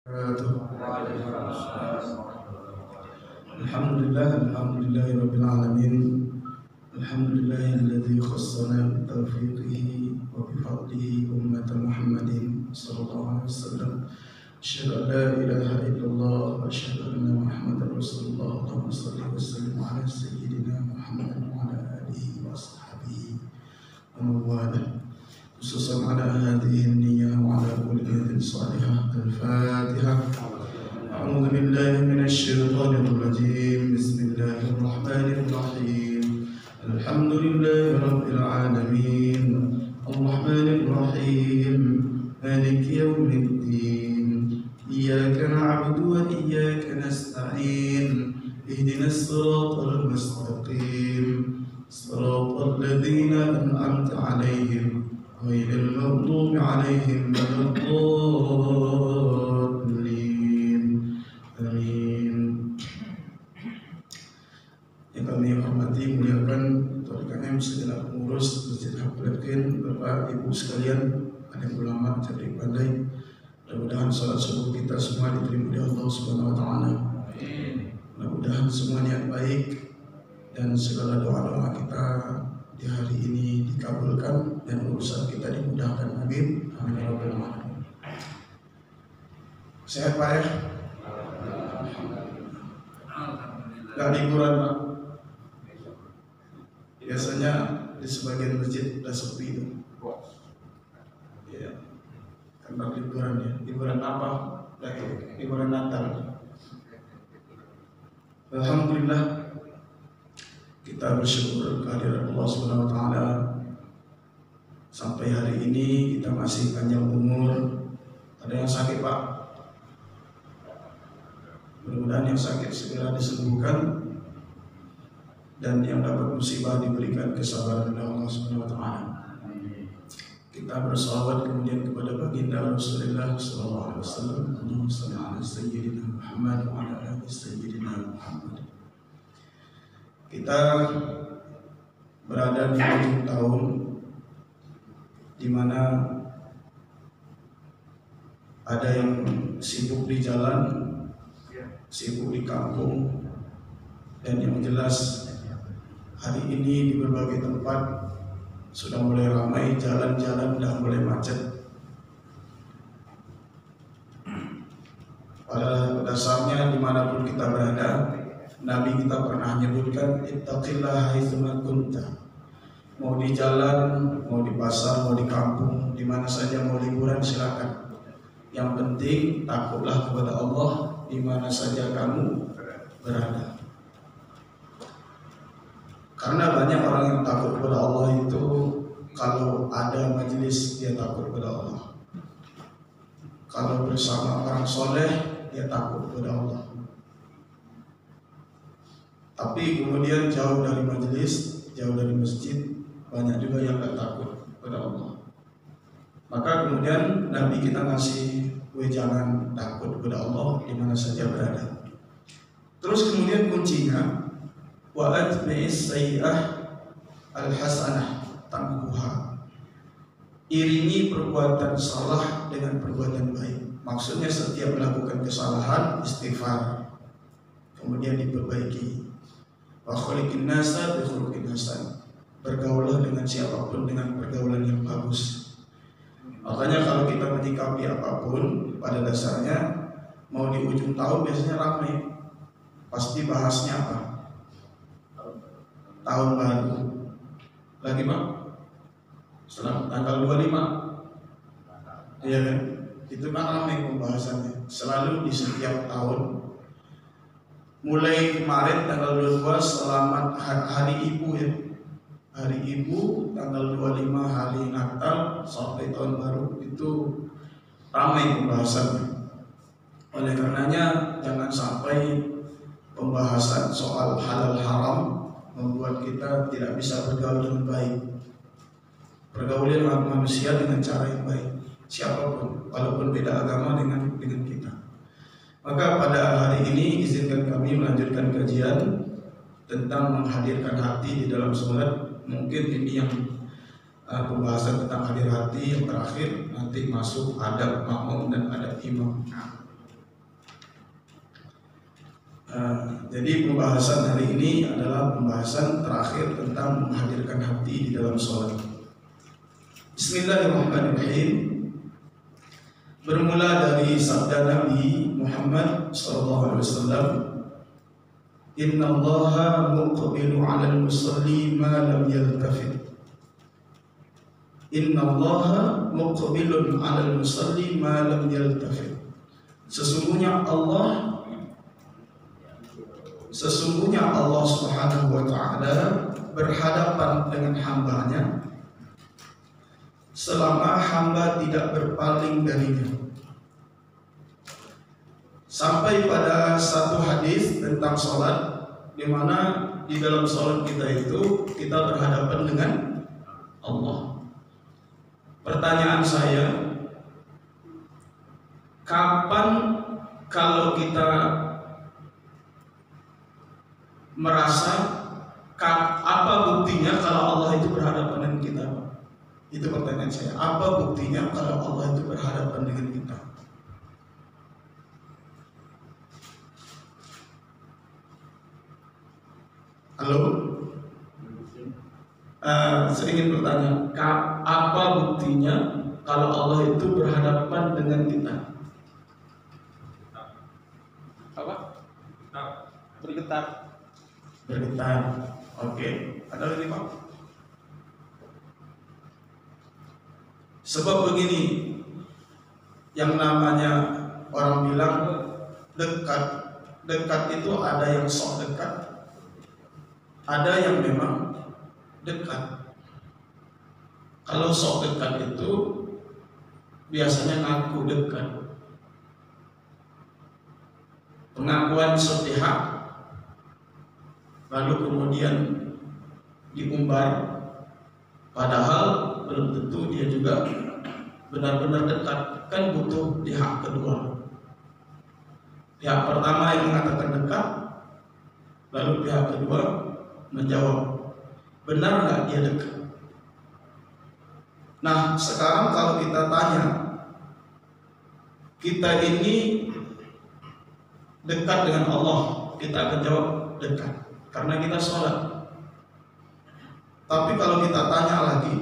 Rabbil alamin. Alhamdulillahilladzi khassana bi taufiqihi wa bi fadlihi ummata Muhammadin sallallahu alaihi wasallam. Asyhadu an la ilaha illallah wa asyhadu anna Muhammadar Rasulullah. Allahumma shalli wa sallim ala sayyidina Muhammad wa ala alihi wa sahbihi wa man wala. Khususan ala hadhihi niyyah wa ala kulli niyatin salihah. Al-Fatihah. A'udzu billahi minasy syaithanir rajim. Bismillahirrahmanirrahim. Alhamdulillahi rabbil alamin. Arrahmanir rahim. Maliki yaumiddin. Iyyaka na'budu wa iyyaka nasta'in. Ihdinas siratal mustaqim. Siratal ladzina an'amta 'alaihim ghairil maghdubi 'alaihim waladdallin. Amin. Yang kami hormati, muliakan Tuan KM segenap pengurus Masjid Haqqul Bapak Ibu sekalian, alim ulama cerdik pandai. Mudah-mudahan salat subuh kita semua diterima oleh Allah Subhanahu wa taala. Mudah-mudahan semua niat baik dan segala doa-doa kita di hari ini dikabulkan dan urusan kita dimudahkan. Amin. Amin ya rabbal alamin. Sehat Pak ya? Gak liburan Pak? Biasanya di sebagian masjid udah sepi itu. Ya, karena liburan ya. Liburan apa? Liburan Natal. Alhamdulillah, kita bersyukur kehadirat Allah Subhanahu wa taala. Sampai hari ini kita masih panjang umur. Ada yang sakit Pak? Mudah-mudahan yang sakit segera disembuhkan, dan yang dapat musibah diberikan kesabaran oleh Allah Subhanahu wa taala. Kita bersalawat kemudian kepada baginda Rasulullah sallallahu alaihi wasallam. Allahumma shalli ala sayyidina Muhammad wa ala ali sayyidina Muhammad. Kita berada di ujung tahun di mana ada yang sibuk di jalan, sibuk di kampung, dan yang jelas hari ini di berbagai tempat sudah mulai ramai, jalan-jalan sudah mulai macet. Pada dasarnya dimanapun kita berada, Nabi kita pernah menyebutkan ittaqillah haitsuma kunta. Mau di jalan, mau di pasar, mau di kampung, di mana saja mau liburan silakan. Yang penting takutlah kepada Allah di mana saja kamu berada. Karena banyak orang yang takut kepada Allah itu kalau ada majelis dia takut kepada Allah. Kalau bersama orang soleh dia takut kepada Allah. Tapi kemudian jauh dari majelis, jauh dari masjid, banyak juga yang tak takut kepada Allah. Maka kemudian Nabi kita ngasih jangan takut kepada Allah di mana saja berada. Terus kemudian kuncinya wa atbi'is sayyi'ah al-hasanah tamhuha. Iringi perbuatan salah dengan perbuatan baik. Maksudnya setiap melakukan kesalahan istighfar, kemudian diperbaiki. Wa khaliqin nasa bi khuluqin hasan. Bergaulah dengan siapapun dengan pergaulan yang bagus. Makanya kalau kita menyikapi apapun, pada dasarnya mau di ujung tahun biasanya ramai. Pasti bahasnya apa? Tahun baru. Lagi Pak? Setelah tanggal 25. Iya kan? Itu kan ramai pembahasannya. Selalu di setiap tahun. Mulai kemarin tanggal 22 selamat hari ibu ya. Hari ibu, tanggal 25 hari Natal sampai tahun baru, itu ramai pembahasannya. Oleh karenanya jangan sampai pembahasan soal halal haram membuat kita tidak bisa bergaul dengan baik. Pergaulan manusia dengan cara yang baik, siapapun, walaupun beda agama dengan kita. Maka pada hari ini izinkan kami melanjutkan kajian tentang menghadirkan hati di dalam sholat. Mungkin ini yang pembahasan tentang hadir hati yang terakhir, nanti masuk adab makmum dan adab imam. Jadi pembahasan hari ini adalah pembahasan terakhir tentang menghadirkan hati di dalam sholat. Bismillahirrahmanirrahim. Bermula dari sabda Nabi Muhammad SAW, Inna Allaha muqbilu 'alal musalli ma lam yaltafit. Inna Allaha muqbilun 'alal musalli ma lam yaltafit. Sesungguhnya Allah Subhanahu wa ta'ala berhadapan dengan hambanya selama hamba tidak berpaling darinya. Sampai pada satu hadis tentang sholat, di mana di dalam sholat kita itu kita berhadapan dengan Allah. Pertanyaan saya, kapan kalau kita merasa apa buktinya kalau Allah itu berhadapan dengan kita? Itu pertanyaan saya. Apa buktinya kalau Allah itu berhadapan dengan kita? Halo? Saya ingin bertanya, apa buktinya kalau Allah itu berhadapan dengan kita? Apa? Bergetar. Bergetar. Oke. Ada lagi Pak? Sebab begini, yang namanya orang bilang dekat itu ada yang sok dekat, ada yang memang dekat. Kalau sok dekat itu biasanya ngaku dekat, pengakuan sepihak, lalu kemudian diumbar, padahal belum tentu dia juga benar-benar dekat. Kan butuh pihak kedua. Pihak pertama yang mengatakan dekat, lalu pihak kedua menjawab, benar nggak dia dekat? Nah, sekarang kalau kita tanya, kita ini dekat dengan Allah, kita akan jawab dekat karena kita sholat. Tapi kalau kita tanya lagi,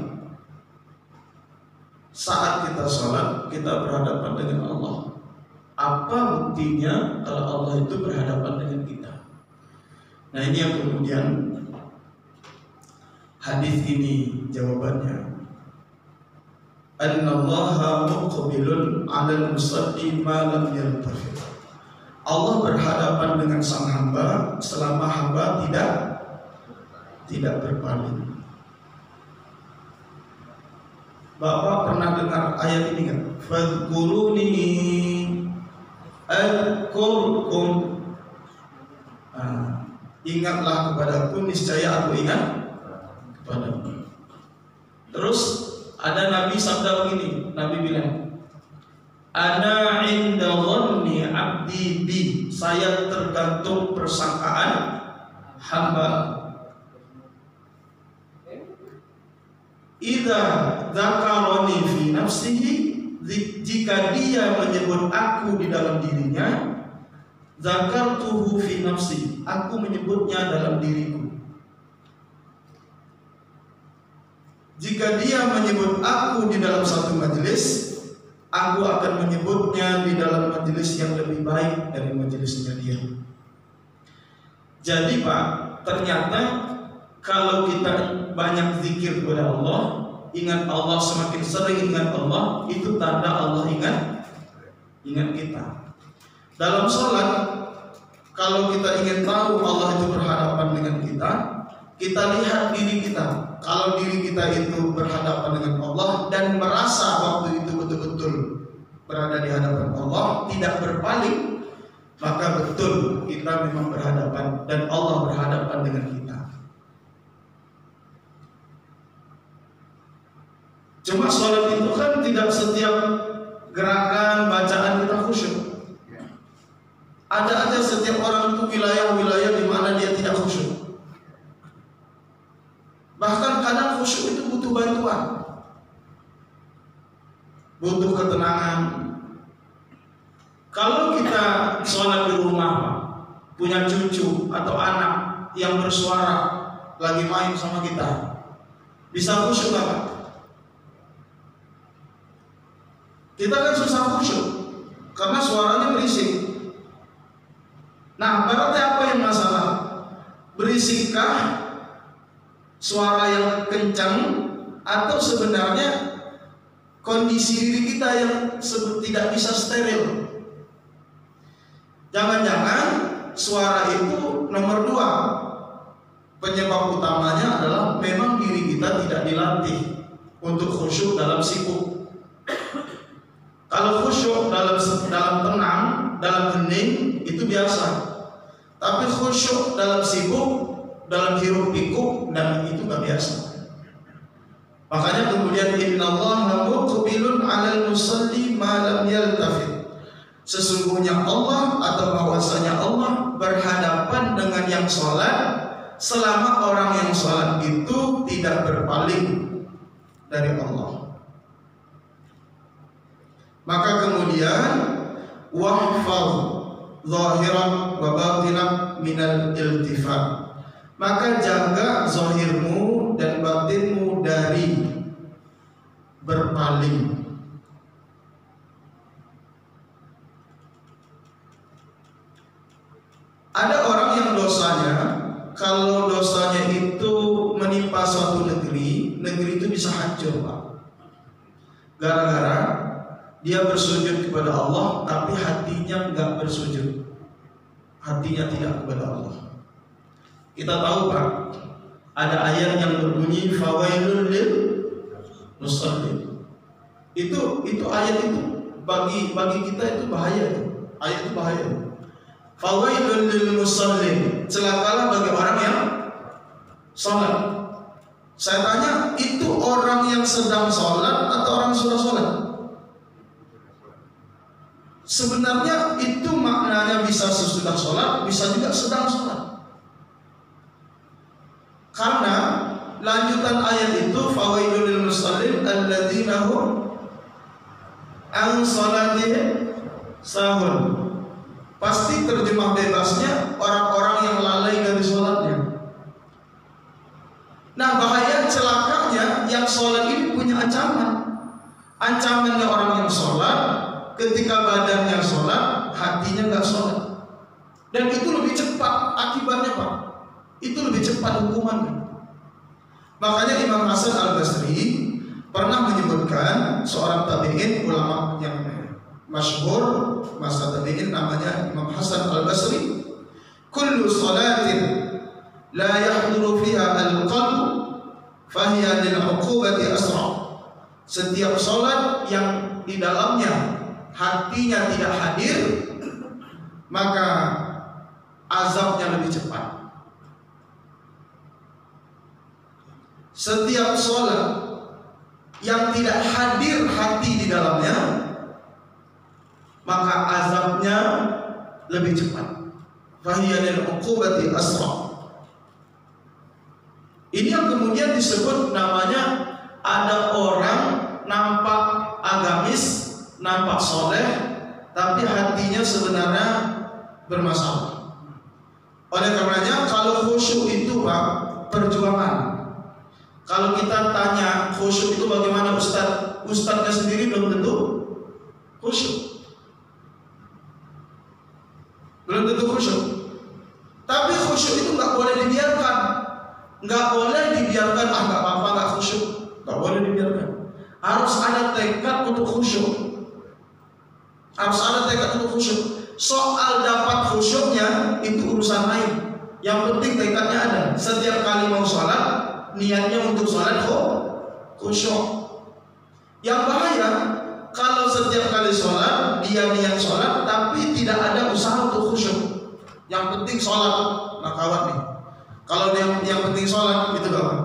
saat kita sholat, kita berhadapan dengan Allah, apa buktinya kalau Allah itu berhadapan dengan kita? Nah, ini yang kemudian hadis ini jawabannya. Annallaha muqbilun 'alal musalli ma lam yaltafit. Allah berhadapan dengan sang hamba selama hamba tidak berpaling. Bapak pernah dengar ayat ini kan? Fadhkuruni adkurkum. Ingatlah kepadaku, niscaya aku ingat kepadamu. Terus ada Nabi sabda begini, Nabi bilang, Ana inda dhanni abdi bi. Saya tergantung persangkaan hamba. Idza dzakarani fi nafsihi, jika dia menyebut aku di dalam dirinya, dzakartuhu fi nafsi, aku menyebutnya dalam diriku. Jika dia menyebut aku di dalam satu majelis, aku akan menyebutnya di dalam majelis yang lebih baik dari majelisnya dia. Jadi Pak, ternyata kalau kita banyak zikir kepada Allah, ingat Allah, semakin sering ingat Allah, itu tanda Allah ingat kita. Dalam sholat, kalau kita ingin tahu Allah itu berhadapan dengan kita lihat diri kita. Kalau diri kita itu berhadapan dengan Allah dan merasa waktu itu betul-betul berada di hadapan Allah, tidak berpaling, maka betul kita memang berhadapan dan Allah berhadapan dengan kita. Cuma sholat itu kan tidak setiap gerakan bacaan kita khusyuk. Ada aja setiap orang itu wilayah-wilayah di mana dia tidak khusyuk. Bahkan kadang khusyuk itu butuh bantuan, butuh ketenangan. Kalau kita sholat di rumah, punya cucu atau anak yang bersuara lagi main sama kita, bisa khusyuk nggak? Kita kan susah khusyuk karena suaranya berisik. Nah, berarti apa yang masalah? Berisikkah suara yang kencang, atau sebenarnya kondisi diri kita yang tidak bisa steril? Jangan-jangan suara itu nomor 2, penyebab utamanya adalah memang diri kita tidak dilatih untuk khusyuk dalam sibuk. Kalau khusyuk dalam tenang, dalam hening itu biasa. Tapi khusyuk dalam sibuk, dalam hiruk pikuk, dan itu nggak biasa. Makanya kemudian innallaha muqbilun 'alal musalli ma lam yaltafit. Sesungguhnya Allah, atau bahwasanya Allah berhadapan dengan yang sholat selama orang yang sholat itu tidak berpaling dari Allah. Maka kemudian wahfaz zahiran wa batinan minal iltifat. Maka jaga zahirmu dan batinmu dari berpaling. Ada orang yang dosanya, kalau dosanya itu menimpa suatu negeri itu bisa hancur, Pak. Gara-gara dia bersujud kepada Allah, tapi hatinya enggak bersujud. Hatinya tidak kepada Allah. Kita tahu, Pak, ada ayat yang berbunyi fawailul lil musallin. Itu ayat itu bagi kita itu bahaya. Ayat itu bahaya. Fawailul lil musallin, celakalah bagi orang yang sholat. Saya tanya, itu orang yang sedang sholat atau orang yang sudah sholat? Sebenarnya itu maknanya bisa sesudah sholat, bisa juga sedang sholat. Karena lanjutan ayat itu fawailul lil musallin alladzina hum an sholatihim sahun. Pasti terjemah bebasnya orang-orang yang lalai dari sholatnya. Nah, bahaya celakanya yang sholat ini punya ancaman. Ancamannya orang yang sholat, ketika badannya sholat, hatinya nggak sholat. Dan itu lebih cepat akibatnya, Pak. Itu lebih cepat hukumannya. Makanya Imam Hasan Al-Basri pernah menyebutkan seorang tabi'in, ulama yang masyhur masa tabi'in, namanya Imam Hasan Al-Basri, kullu salatin la yahduru fiha al-qalb fahiya lil 'uqubati asra. Setiap salat yang di dalamnya hatinya tidak hadir, maka azabnya lebih cepat. Setiap salat yang tidak hadir hati di dalamnya, maka azabnya lebih cepat. Fahiya lil 'uqubati asra. Ini yang kemudian disebut namanya, ada orang nampak agamis, nampak soleh, tapi hatinya sebenarnya bermasalah. Oleh karenanya kalau khusyuk itu, Pak, perjuangan. Kalau kita tanya khusyuk itu bagaimana Ustaz, Ustaznya sendiri belum tentu khusyuk. Belum tentu khusyuk. Tapi khusyuk itu nggak boleh dibiarkan. Nggak boleh dibiarkan, nggak apa-apa, nggak khusyuk. Nggak boleh dibiarkan. Harus ada tekad untuk khusyuk. Harus ada tekad untuk khusyuk. Soal dapat khusyuknya itu urusan lain. Yang penting tekadnya ada. Setiap kali mau sholat, niatnya untuk sholat khusyuk. Yang bahaya kalau setiap kali sholat dia niat sholat tapi tidak ada usaha untuk khusyuk. Yang penting sholat, nah kawan nih. Kalau yang penting sholat itu kawan.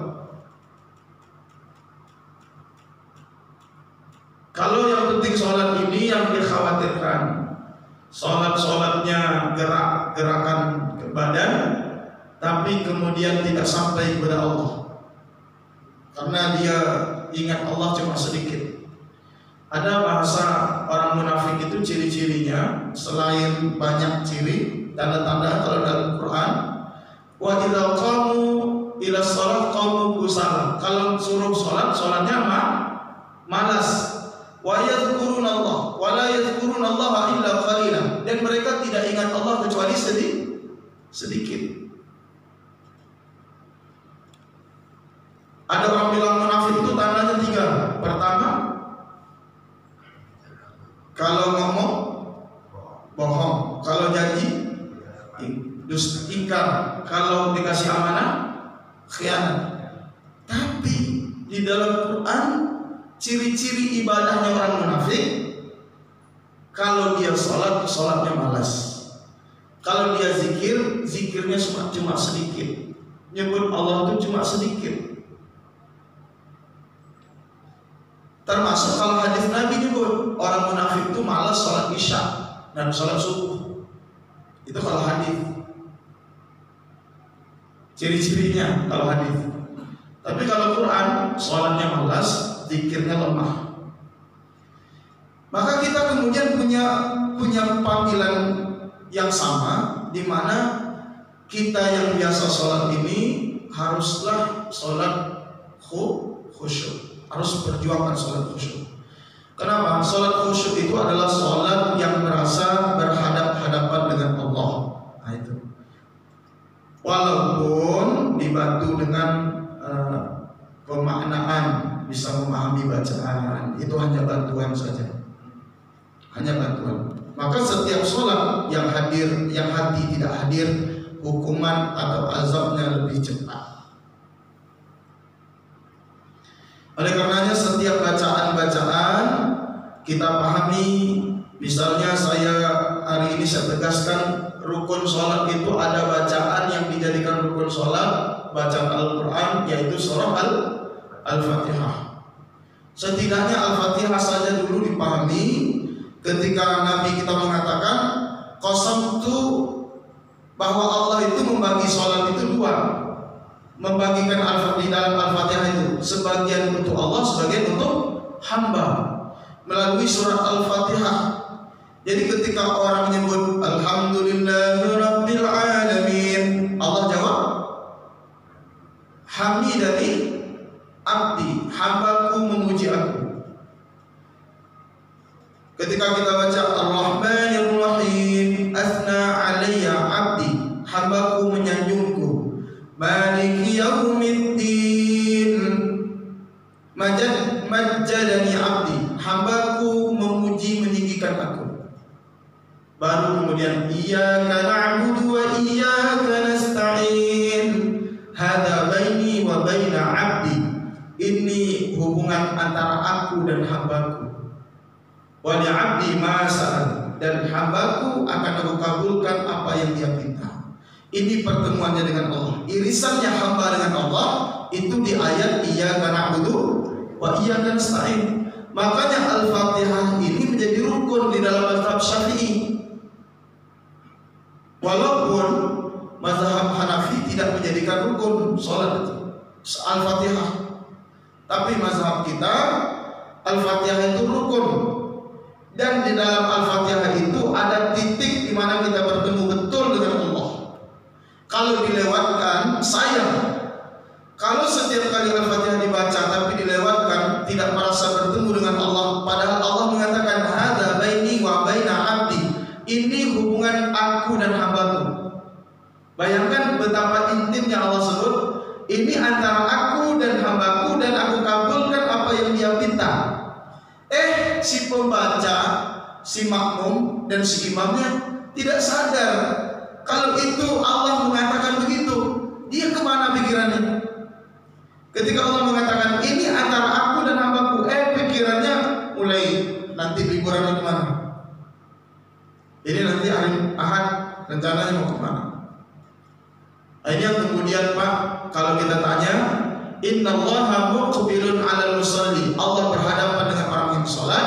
Kalau yang penting sholat ini yang dikhawatirkan, sholatnya gerakan ke badan, tapi kemudian tidak sampai kepada Allah. Karena dia ingat Allah cuma sedikit. Ada bahasa orang munafik itu ciri-cirinya, selain banyak ciri tanda-tanda kalau dalam Quran, wa idza qamu ila shalah qamu kusala. Kalau suruh salatnya malas. Wa yadhkuruna Allah wa la yadhkuruna Allah illa qalila. Dan mereka tidak ingat Allah kecuali sedikit. Ada orang bilang munafik itu tandanya 3. Pertama, kalau ngomong bohong, kalau janji ingkar, kalau dikasih amanah khianat. Tapi di dalam Quran ciri-ciri ibadahnya orang munafik, kalau dia sholat, sholatnya malas. Kalau dia zikir, zikirnya cuma sedikit. Nyebut Allah itu cuma sedikit. Termasuk kalau hadis Nabi nyebut orang munafik itu malas sholat isya dan sholat subuh. Itu kalau hadis. Ciri-cirinya kalau hadis. Tapi kalau Quran, sholatnya malas, zikirnya lemah. Maka kita kemudian punya panggilan yang sama, di mana kita yang biasa sholat ini haruslah sholat khusyuk. Harus perjuangkan sholat khusyuk. Kenapa? Sholat khusyuk itu adalah sholat yang merasa berhadap-hadapan dengan Allah. Nah itu. Walaupun dibantu dengan pemaknaan, bisa memahami bacaan, itu hanya bantuan saja. Hanya bantuan. Maka setiap sholat yang hadir, yang hati tidak hadir, hukuman atau azabnya lebih cepat. Oleh karenanya setiap bacaan-bacaan kita pahami. Misalnya hari ini saya tegaskan, rukun sholat itu ada bacaan yang dijadikan rukun sholat, bacaan Al-Quran, yaitu surah Al-Fatihah. Setidaknya Al-Fatihah saja dulu dipahami ketika Nabi kita mengatakan qasamtu, bahwa Allah itu membagi sholat itu 2. Membagikan Al-Fatihah dalam Al-Fatihah itu sebagian untuk Allah, sebagian untuk hamba melalui surat Al-Fatihah. Jadi ketika orang menyebut Alhamdulillahirabbil alamin, Allah jawab hamidani abdi, hambaku memuji aku. Ketika kita baca Ar-Rahmanir-Rahim, asna alayya abdi, hambaku menyanjungku. Maliki yaumiddin, majjadani abdi, hambaku memuji meninggikan aku. Baru kemudian iyyaka na'budu wa iyyaka nasta'in, hadza baini wa baina abdi, ini hubungan antara aku dan hambaku. Wa li abdi ma sa'al, dan hambaku akan aku kabulkan apa yang dia minta. Ini pertemuannya dengan Allah. Irisannya hamba dengan Allah itu di ayat iyyaka na'budu wa iyyaka nasta'in. Makanya Al-Fatihah ini menjadi rukun di dalam mazhab Syafi'i. Walaupun mazhab Hanafi tidak menjadikan rukun salat itu Al-Fatihah. Tapi mazhab kita Al-Fatihah itu rukun. Dan di dalam Al-Fatihah itu ada titik di mana kita bertemu betul dengan Allah. Kalau dilewatkan, sayang. Kalau setiap kali Al-Fatihah dibaca tapi dilewatkan, tidak merasa bertemu dengan Allah, padahal Allah mengatakan hadza baini wa baina abdi, ini hubungan aku dan hambaku. Bayangkan betapa intimnya Allah sebut, ini antara aku dan hambaku, dan aku kabulkan apa yang dia minta. Si pembaca, si makmum dan si imamnya tidak sadar kalau itu Allah mengatakan begitu. Dia kemana pikirannya? Ketika Allah mengatakan ini antara aku dan hambaku, pikirannya mulai nanti liburan kemana? Ini nanti hari Ahad rencananya mau kemana? Ini yang kemudian Pak, kalau kita tanya, innallaha muqbilun 'alal musalli, Allah berhadapan dengan orang yang sholat.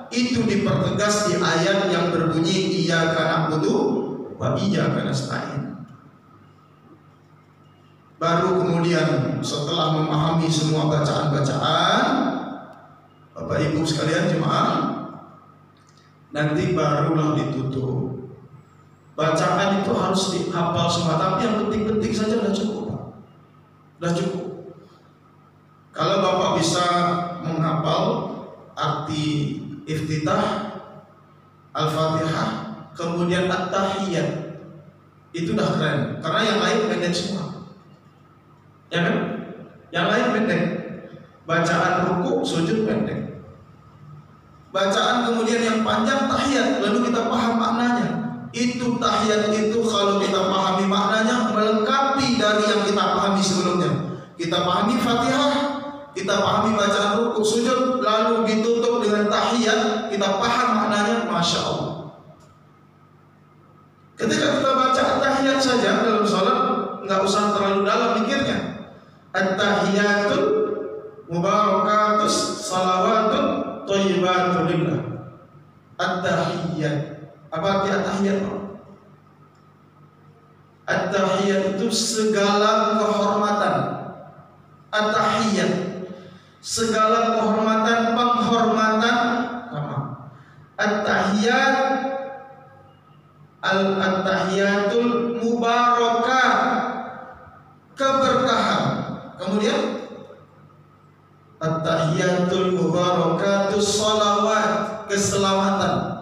Itu dipertegas di ayat yang berbunyi iyyaka na'budu wa iyyaka nasta'in. Baru kemudian setelah memahami semua bacaan-bacaan, Bapak Ibu sekalian jemaah, nanti barulah ditutup. Bacaan itu harus dihafal semua, tapi yang penting-penting saja sudah cukup, Pak. Sudah cukup. Kalau Bapak bisa menghafal arti iftitah, Al-Fatihah, kemudian At-Tahiyyat, itu udah keren. Karena yang lain pendek semua, ya kan? Yang lain pendek. Bacaan ruku, sujud pendek. Bacaan kemudian yang panjang tahiyat, lalu kita paham maknanya. Itu tahiyat itu kalau kita pahami maknanya melengkapi dari yang kita pahami sebelumnya. Kita pahami Fatihah, kita pahami bacaan ruku, sujud, lalu ditutup dengan tahiyat, kita paham maknanya, Masya Allah. Ketika kita baca tahiyat saja dalam sholat, nggak usah terlalu dalam mikirnya. At-tahiyatul mubarakatus salawatun thayyibatun lillah. At-tahiyyat. Apa arti at-tahiyyat? At-tahiyyat itu segala kehormatan. At-tahiyyat segala kehormatan, penghormatan. At-tahiyyat at-tahiyyatul mubarakah, keberkahan. Kemudian at-tahiyyatul mubarakatus salawat, keselamatan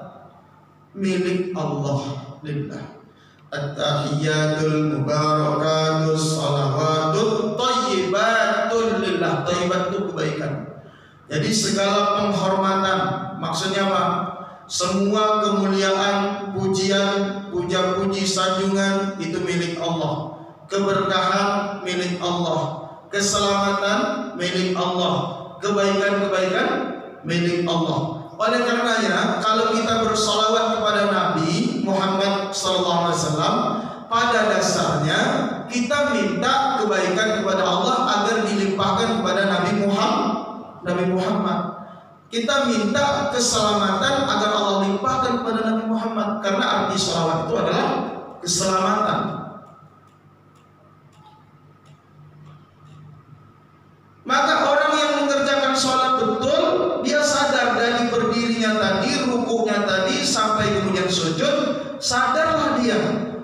milik Allah lillah. At-tahiyyatul mubarakatus salawatut thayyibatun lillah. Thayyibat itu kebaikan. Jadi segala penghormatan, maksudnya apa? Semua kemuliaan, pujian, puja-puji, sanjungan itu milik Allah. Keberkahan milik Allah. Keselamatan milik Allah, kebaikan-kebaikan milik Allah. Oleh karenanya, kalau kita bersalawat kepada Nabi Muhammad SAW, pada dasarnya kita minta kebaikan kepada Allah agar dilimpahkan kepada Nabi Muhammad. Kita minta keselamatan agar Allah limpahkan kepada Nabi Muhammad, karena arti salawat itu adalah keselamatan. Maka orang yang mengerjakan sholat betul, dia sadar dari berdirinya tadi, rukuknya tadi, sampai kemudian sujud, sadarlah dia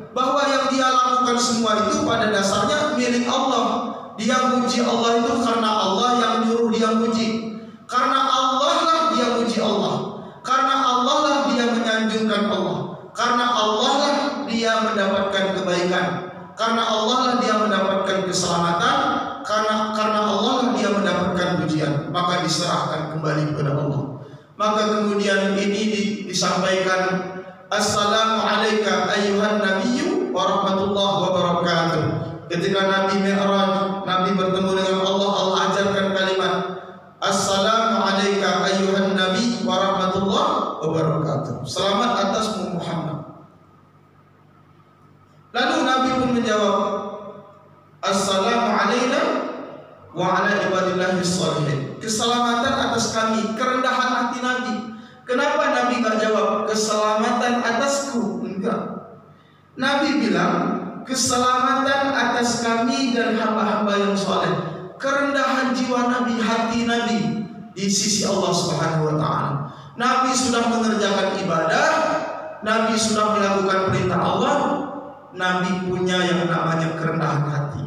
bahwa yang dia lakukan semua itu pada dasarnya milik Allah. Dia muji Allah itu karena Allah yang nyuruh dia muji. Karena Allah lah dia muji Allah. Karena Allah lah dia menyanjungkan Allah. Karena Allah lah dia mendapatkan kebaikan. Karena Allah lah dia mendapatkan keselamatan. Karena Allah lah dia mendapatkan pujian. Maka diserahkan kembali kepada Allah. Maka kemudian ini disampaikan, Assalamualaikum ayyuhan nabiyyu wa rahmatullahi wa barakatuh. Ketika Nabi Mi'raj, Nabi bertemu dengan Allah, Allah ajarkan kalimat Assalamualaikum ayyuhan nabi wa rahmatullahi wa barakatuh. Selamat atasmu Muhammad. Lalu Nabi pun menjawab, Assalamualaikum wa ala ibadillahis shalihin. Keselamatan atas kami, kerendahan hati Nabi. Kenapa Nabi gak jawab keselamatan atasku? Enggak. Nabi bilang keselamatan atas kami dan hamba-hamba yang saleh. Kerendahan jiwa Nabi, hati Nabi di sisi Allah Subhanahu wa taala. Nabi sudah mengerjakan ibadah, Nabi sudah melakukan perintah Allah, Nabi punya yang namanya kerendahan hati.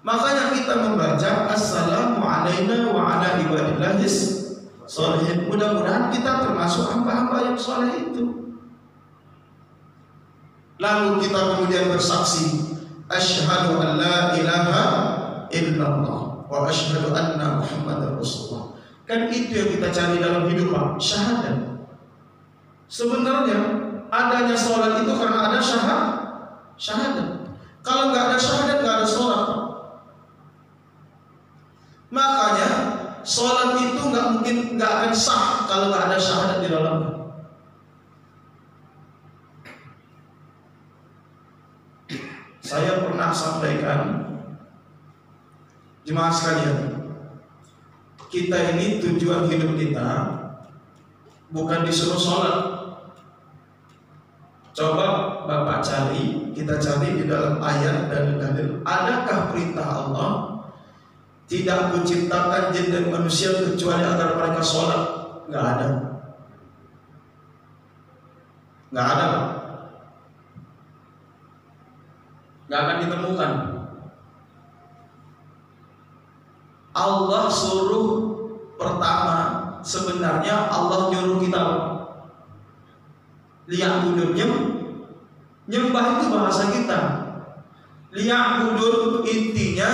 Makanya kita membaca Assalamualaikum wa ala ibadillahis shalihin. Mudah-mudahan kita termasuk hamba-hamba yang saleh itu. Lalu kita kemudian bersaksi asyhadu an la ilaha illallah wa asyhadu anna Muhammadar Rasulullah. Kan itu yang kita cari dalam hidup, Pak, syahadat. Sebenarnya adanya sholat itu karena ada syahadat. Kalau nggak ada syahadat, nggak ada sholat, Pak. Makanya sholat itu nggak akan sah kalau nggak ada syahadat di dalamnya. Saya pernah sampaikan, jemaah sekalian, kita ini tujuan hidup kita bukan disuruh sholat. Coba Bapak cari, kita cari di dalam ayat dan dalil, adakah perintah Allah tidak menciptakan jin dan manusia kecuali agar mereka sholat? Nggak ada. Nggak ada. Nggak akan ditemukan. Allah suruh pertama, sebenarnya Allah nyuruh kita liya'budun, nyembah itu bahasa kita. Liya'budun intinya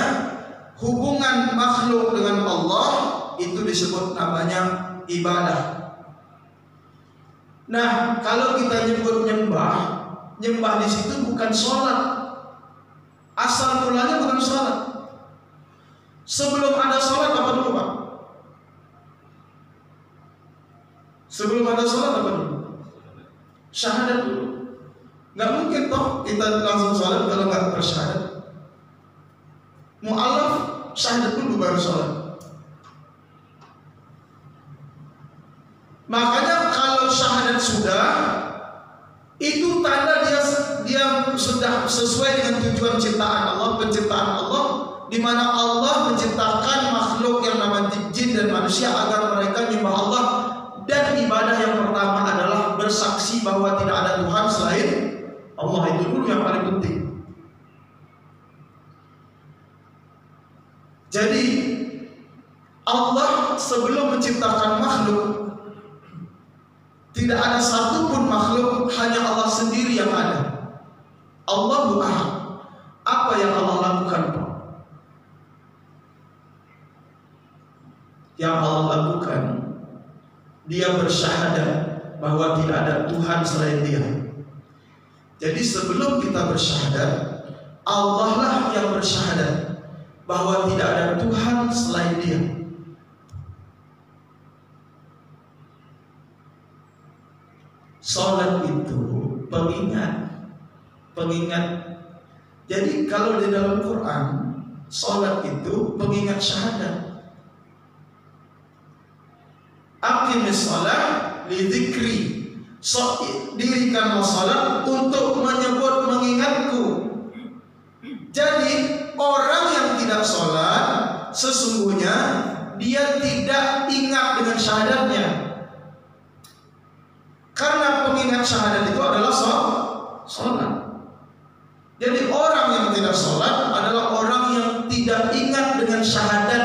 hubungan makhluk dengan Allah itu disebut namanya ibadah. Nah, kalau kita nyebut nyembah di situ bukan sholat. Asal mulanya bukan sholat. Sebelum ada sholat apa dulu, Pak? Sebelum ada sholat apa dulu? Syahadat dulu. Nggak mungkin toh kita langsung sholat kalau nggak bersyahadat. Mu'alaf syahadat dulu baru sholat. Makanya kalau syahadat sudah, itu tanda dia sudah sesuai dengan tujuan ciptaan Allah, penciptaan Allah, di mana Allah menciptakan makhluk yang namanya jin dan manusia agar mereka menyembah Allah. Dan ibadah yang pertama adalah bersaksi bahwa tidak ada Tuhan selain Allah. Itu dulu yang paling penting. Jadi Allah sebelum menciptakan makhluk, tidak ada satupun makhluk, hanya Allah sendiri yang ada. Allahu Ahad. Apa yang Allah lakukan, Pak? Yang Allah lakukan, Dia bersyahadat bahwa tidak ada Tuhan selain Dia. Jadi sebelum kita bersyahadat, Allah lah yang bersyahadat bahwa tidak ada Tuhan selain Dia. Salat itu pengingat. Jadi kalau di dalam Quran, salat itu pengingat syahadat. Aqimis shalah li dzikri. Dirikanlah salat untuk menyebut mengingatku. Jadi orang yang tidak salat sesungguhnya dia tidak ingat dengan syahadatnya. Karena pengingat syahadat itu adalah salat. Jadi orang yang tidak salat adalah orang yang tidak ingat dengan syahadat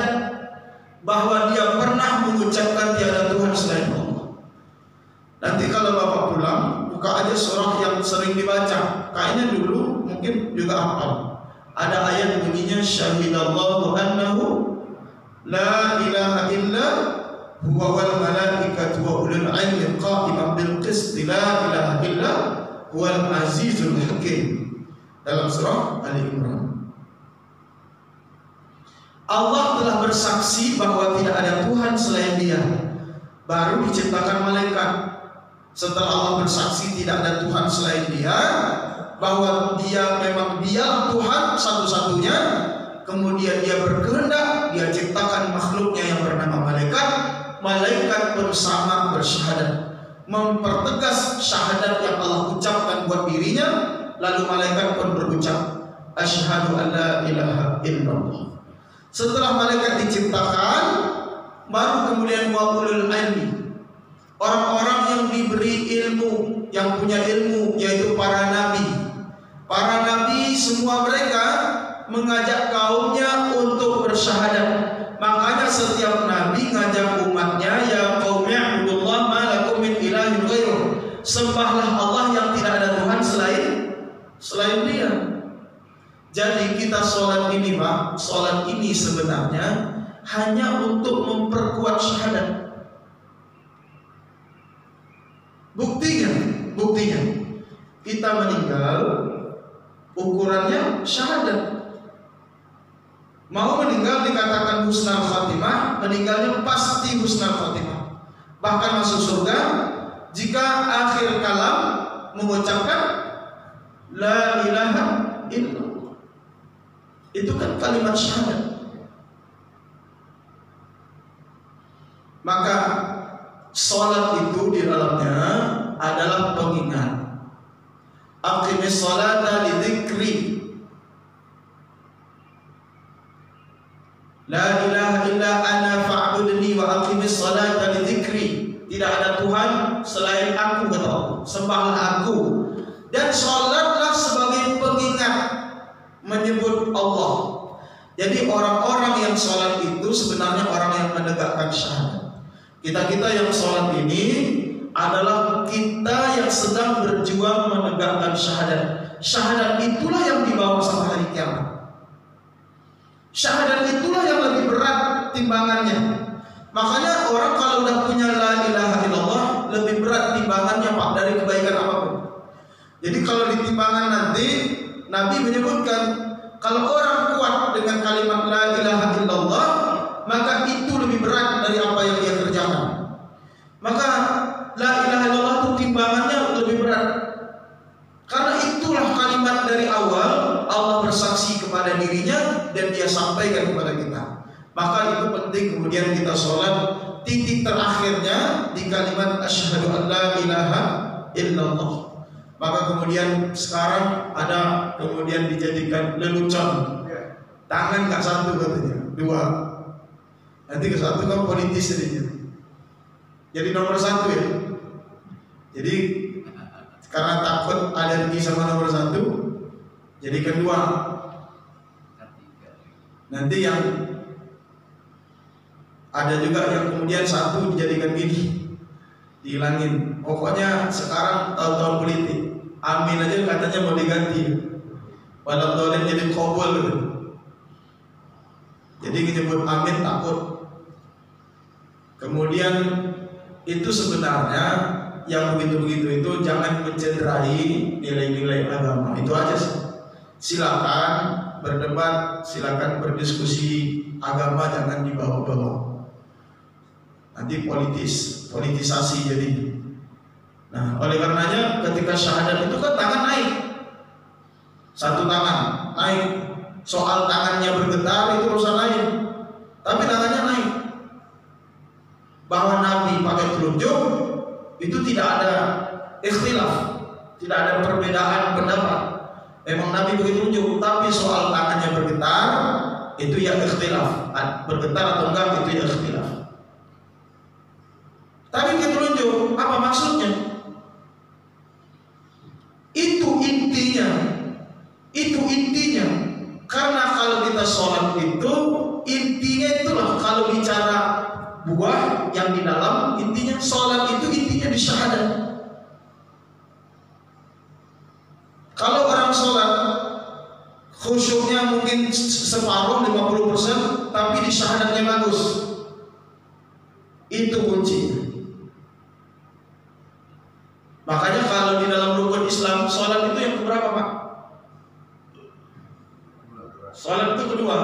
bahwa dia pernah mengucapkan tiada Tuhan selain Allah. Nanti kalau Bapak pulang, buka aja surah yang sering dibaca. Kayaknya dulu mungkin juga hafal. Ada ayat bunyinya syahidallahu annahu la ilaha illa huwa wal malaikatu wa ulul ilmi qa'iman bil qist la ilaha illa huwal azizul hakim. Dalam surah Ali Imran, Allah telah bersaksi bahwa tidak ada Tuhan selain Dia. Baru diciptakan malaikat. Setelah Allah bersaksi tidak ada Tuhan selain Dia, bahwa Dia memang Dialah Tuhan satu-satunya, kemudian Dia berkehendak, Dia ciptakan makhluknya yang bernama malaikat. Malaikat pun sama bersyahadat, mempertegas syahadat yang Allah ucapkan buat dirinya. Lalu malaikat pun berucap asyhadu an la ilaha illallah. Setelah malaikat diciptakan, baru kemudian wa ulul ilmi, orang-orang yang diberi ilmu, yang punya ilmu, yaitu para nabi. Para nabi semua mereka mengajak kaumnya untuk bersyahadat. Makanya setiap nabi ngajak umatnya, ya qaumi ibudullah ma lakum min ilahin ghairuh. Sembahlah Allah yang tidak ada Tuhan selain Dia. Jadi kita sholat ini, Pak, sholat ini sebenarnya hanya untuk memperkuat syahadat. Buktinya kita meninggal ukurannya syahadat. Mau meninggal dikatakan husnul khatimah, meninggalnya pasti husnul khatimah. Bahkan masuk surga jika akhir kalam mengucapkan la ilaha illallah. Itu kan kalimat syahadat. Maka salat itu di dalamnya adalah pengingat. Aqimis salata li dzikri. La ilaha illa ana fa'budni wa aqimis salata li dzikri. sembahlah aku, dan sholatlah sebagai pengingat menyebut Allah. Jadi orang-orang yang sholat itu sebenarnya orang yang menegakkan syahadat. Kita yang sholat ini adalah kita yang sedang berjuang menegakkan syahadat. Syahadat itulah yang dibawa sampai hari kiamat. Syahadat itulah yang lebih berat timbangannya. Makanya orang kalau udah punya la ilaha illallah lebih berat timbangannya Pak dari kebaikan apapun. Jadi kalau di timbangan nanti Nabi menyebutkan kalau orang kuat dengan kalimat la ilaha illallah maka itu lebih berat dari apa yang dia kerjakan. Maka la ilaha illallah itu timbangannya lebih berat. Karena itulah kalimat dari awal Allah bersaksi kepada dirinya dan dia sampaikan kepada kita. Maka itu penting kemudian kita sholat titik terakhirnya di kalimat asyhadu an la ilaha illallah. Maka kemudian sekarang ada kemudian dijadikan lelucon. Tangan nggak satu katanya, dua. Nanti ke satu kan politis jadinya. Jadi nomor satu ya. Jadi karena takut alergi sama nomor satu, jadi kedua. Nanti yang ada juga yang kemudian satu dijadikan gini, dihilangin. Pokoknya sekarang tahun-tahun politik, amin aja katanya mau diganti. Walau dolen jadi kobol gitu. Jadi nyebut amin takut. Kemudian itu sebenarnya yang begitu-begitu itu jangan mencederai nilai-nilai agama. Itu aja sih. Silakan berdebat, silakan berdiskusi, agama jangan dibawa-bawa. Nanti politisasi jadi. Nah, oleh karenanya ketika syahadat itu kan tangan naik. Satu tangan naik. Soal tangannya bergetar itu urusan lain. Tapi tangannya naik. Bahwa Nabi pakai telunjuk itu tidak ada ikhtilaf, tidak ada perbedaan pendapat. Memang Nabi begitu tunjuk, tapi soal tangannya bergetar itu ya ikhtilaf. Bergetar atau enggak itu ya ikhtilaf. Tapi begitu tunjuk, apa maksudnya? Itu intinya. Itu intinya. Karena kalau kita sholat itu intinya itulah kalau bicara buah yang di dalam intinya sholat itu intinya di syahadat. Kalau orang sholat khusyuknya mungkin separuh 50%, tapi di syahadatnya bagus, itu kunci. Makanya kalau di dalam rukun Islam sholat itu yang keberapa Pak? Sholat itu kedua,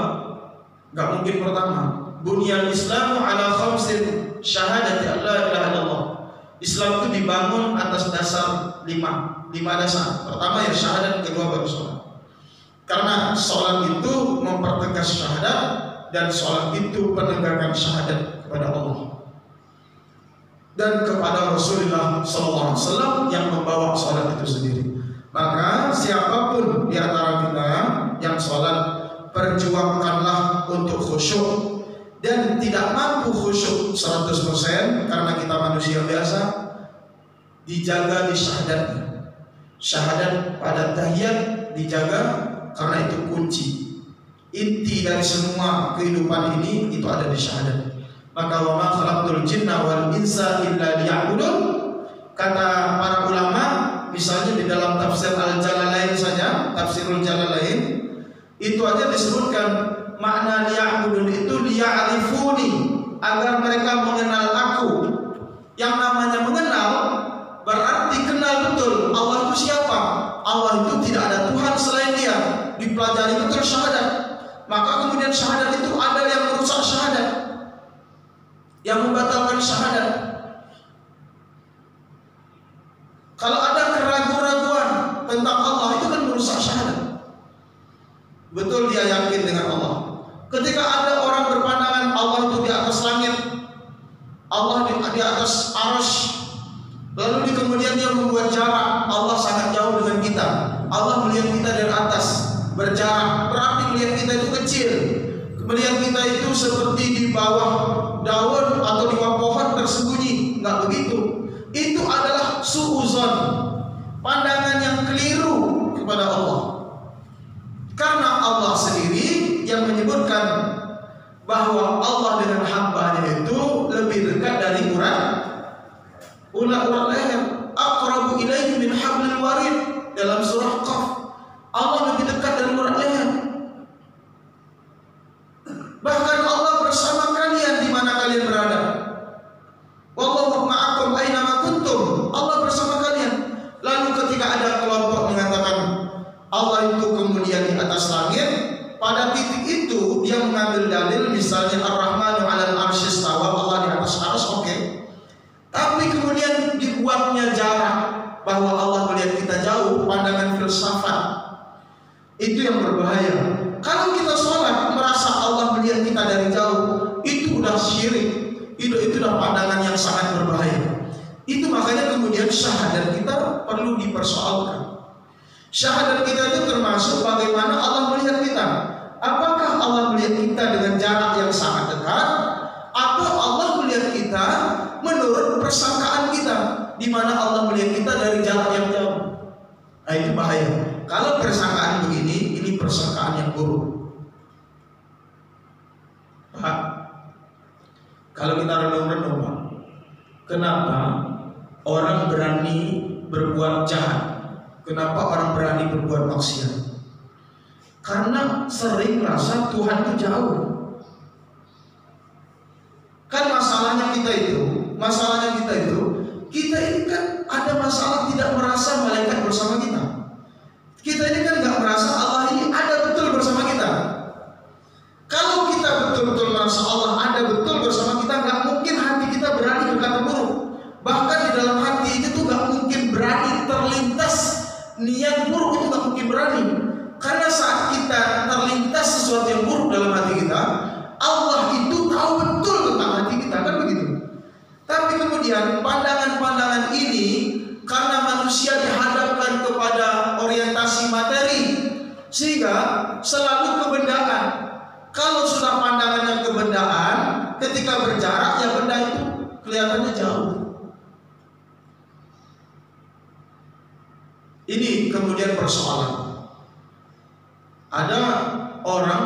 nggak mungkin pertama. Bunyal Islamu ala khamsin syahadati alla ilaha illallah. Islam itu dibangun atas dasar lima dasar. Pertama ya syahadat, kedua baru sholat. Karena sholat itu mempertegas syahadat dan sholat itu penegakan syahadat kepada Allah dan kepada Rasulullah SAW yang membawa sholat itu sendiri. Maka siapapun di antara kita yang sholat, perjuangkanlah untuk khusyuk. Dan tidak mampu khusyuk 100% karena kita manusia biasa, dijaga di syahadatnya. Syahadat pada tahiyat dijaga karena itu kunci. Inti dari semua kehidupan ini itu ada di syahadat. Maka wa ma khalaqtul jinna wal insa illa liya'budun. Kata para ulama, misalnya di dalam tafsir Al-Jalalain saja, tafsirul Jalalain, itu aja disebutkan makna liya'budun itu liya'rifuni, agar mereka mengenal aku. Yang namanya mengenal berarti kenal betul Allah itu siapa. Allah itu tidak ada Tuhan selain Dia. Dipelajari betul syahadat. Maka kemudian syahadat itu ada yang merusak syahadat, yang membatalkan syahadat. Kalau ada keraguan-raguan tentang Allah itu kan merusak syahadat. Betul dia yakin dengan Allah. Ketika ada orang berpandangan Allah itu di atas langit, Allah di atas arasy, lalu kemudian dia membuat jarak, Allah sangat jauh dengan kita. Allah melihat kita dari atas berjarak, berarti melihat kita itu kecil. Melihat kita itu seperti di bawah daun atau di bawah pohon tersembunyi. Enggak begitu. Itu adalah suuzon, pandangan yang keliru kepada Allah. Karena Allah sendiri yang menyebutkan bahwa Allah dengan hambanya itu lebih dekat dari urat leher. Aqrabu ilaihi min hablil warid, dalam surah Qaf. Allah lebih dekat dari urat leher. Bahkan Allah bersama kalian di mana kalian berada. Wallahu ma'akum aina ma kuntum. Allah bersama kalian. Lalu ketika ada kelompok mengatakan Allah itu kemudian di atas langit, pada titik itu dia mengambil dalil misalnya Ar-Rahmanu 'alal 'arsy istawa, Allah di atas arsy, oke. Tapi kemudian dibuatnya jarak bahwa Allah melihat kita jauh, pandangan filsafat. Itu yang berbahaya. Kalau kita sholat merasa Allah melihat kita dari jauh, itu udah syirik. Itu udah pandangan yang sangat berbahaya. Itu makanya kemudian syahadat kita perlu dipersoalkan. Syahadat kita itu termasuk bagaimana Allah melihat kita. Apakah Allah melihat kita dengan jarak yang sangat dekat, atau Allah melihat kita menurut persangkaan kita, di mana Allah melihat kita dari jarak yang jauh? Nah, itu bahaya. Kalau persangkaan begini, ini persangkaan yang buruk. Pak, kalau kita renung-renung, Pak, kenapa orang berani berbuat jahat? Kenapa orang berani berbuat maksiat? Karena sering merasa Tuhan itu jauh. Kan masalahnya kita ini kan ada masalah tidak merasa malaikat bersama kita. Kita ini kan nggak merasa Allah ini ada betul bersama kita. Kalau kita betul-betul merasa Allah ada betul bersama kita, nggak mungkin hati kita berani berkata buruk. Bahkan di dalam hati itu tuh nggak mungkin berani terlintas niat buruk, itu nggak mungkin berani. Karena saat kita terlintas sesuatu yang buruk dalam hati kita, Allah itu tahu betul tentang hati kita, kan begitu. Tapi kemudian pandangan-pandangan ini karena manusia dihadapkan kepada orientasi materi, sehingga selalu kebendaan. Kalau sudah pandangannya kebendaan, ketika berjarak ya benda itu kelihatannya jauh. Ini kemudian persoalan. Ada orang,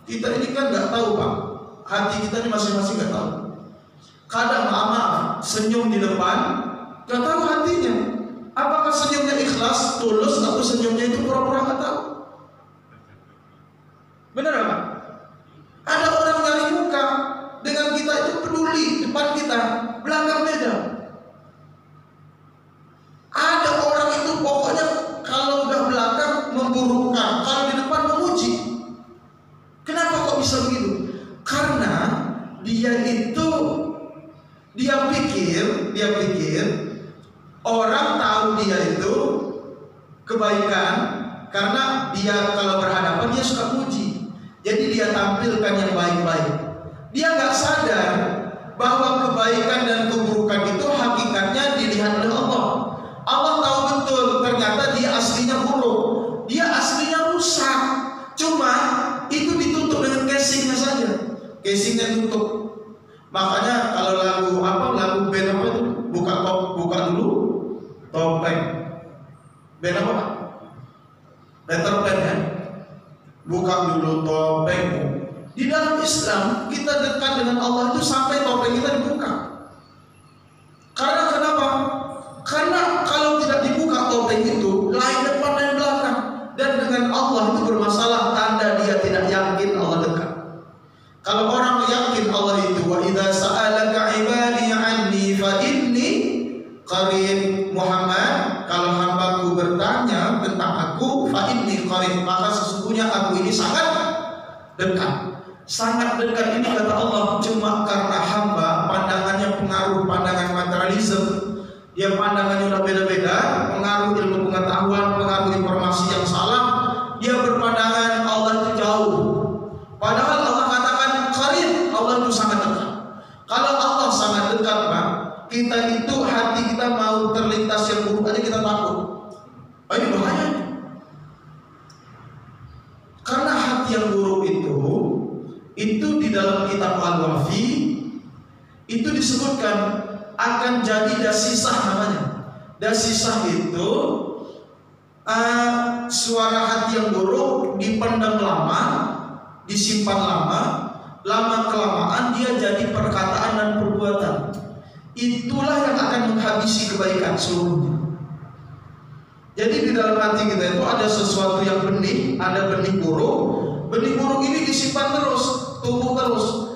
kita ini kan nggak tahu, Pak, hati kita ini masing-masing nggak tahu. Kadang maaf senyum di depan, nggak tahu hatinya. Apakah senyumnya ikhlas, tulus, atau senyumnya itu pura-pura nggak tahu? Benar Pak? Ada orang nyari muka dengan kita itu peduli, depan kita, belakang beda. Ada orang itu pokoknya kalau udah belakang memburukkan, kalau di depan memuji. Kenapa kok bisa begitu? Karena dia pikir orang tahu dia itu kebaikan karena dia kalau berhadapan dia suka puji. Jadi dia tampilkan yang baik-baik. Dia nggak sadar bahwa kebaikan dan keburukan itu hakikatnya dilihat oleh Allah. Allah tahu betul ternyata dia aslinya buruk, dia aslinya rusak. Cuma itu ditutup dengan casingnya saja, casingnya tutup. Makanya kalau lagu band apa itu, buka dulu topeng. Band apa Pak? Peter Pan kan? Buka dulu topeng. Di dalam Islam kita dekat dengan Allah itu sampai topeng kita dibuka. Karena kenapa? Karena kalau tidak dibuka topeng itu, lain depan lain belakang, dan dengan Allah itu bermasalah, tanda dia tidak yakin Allah dekat. Kalau orang yakin Allah itu, wa idza sa'alaka ibadi anni fa inni qarib, Muhammad, kalau hambaku bertanya tentang aku, fa inni qarib, maka sesungguhnya aku ini sangat dekat. Sangat dekat ini kata Allah cuma karena hamba pandangannya pengaruh pandangan materialisme. Dia pandangannya udah beda-beda, pengaruh ilmu pengetahuan, pengaruh informasi yang salah. Dia berpandangan Allah itu jauh. Padahal Allah katakan qarib, Allah itu sangat dekat. Kalau Allah sangat dekat, Pak, kita itu hati kita mau terlintas yang buruk aja kita takut. Oh, ini bahaya. Karena hati yang buruk itu di dalam kitab Al-Wafi itu disebutkan akan jadi dasisah namanya. Dasisah itu suara hati yang buruk dipendam lama, disimpan lama kelamaan dia jadi perkataan dan perbuatan. Itulah yang akan menghabisi kebaikan seluruhnya. Jadi di dalam hati kita itu ada sesuatu yang benih, ada benih buruk. Benih buruk ini disimpan terus, tumbuh terus.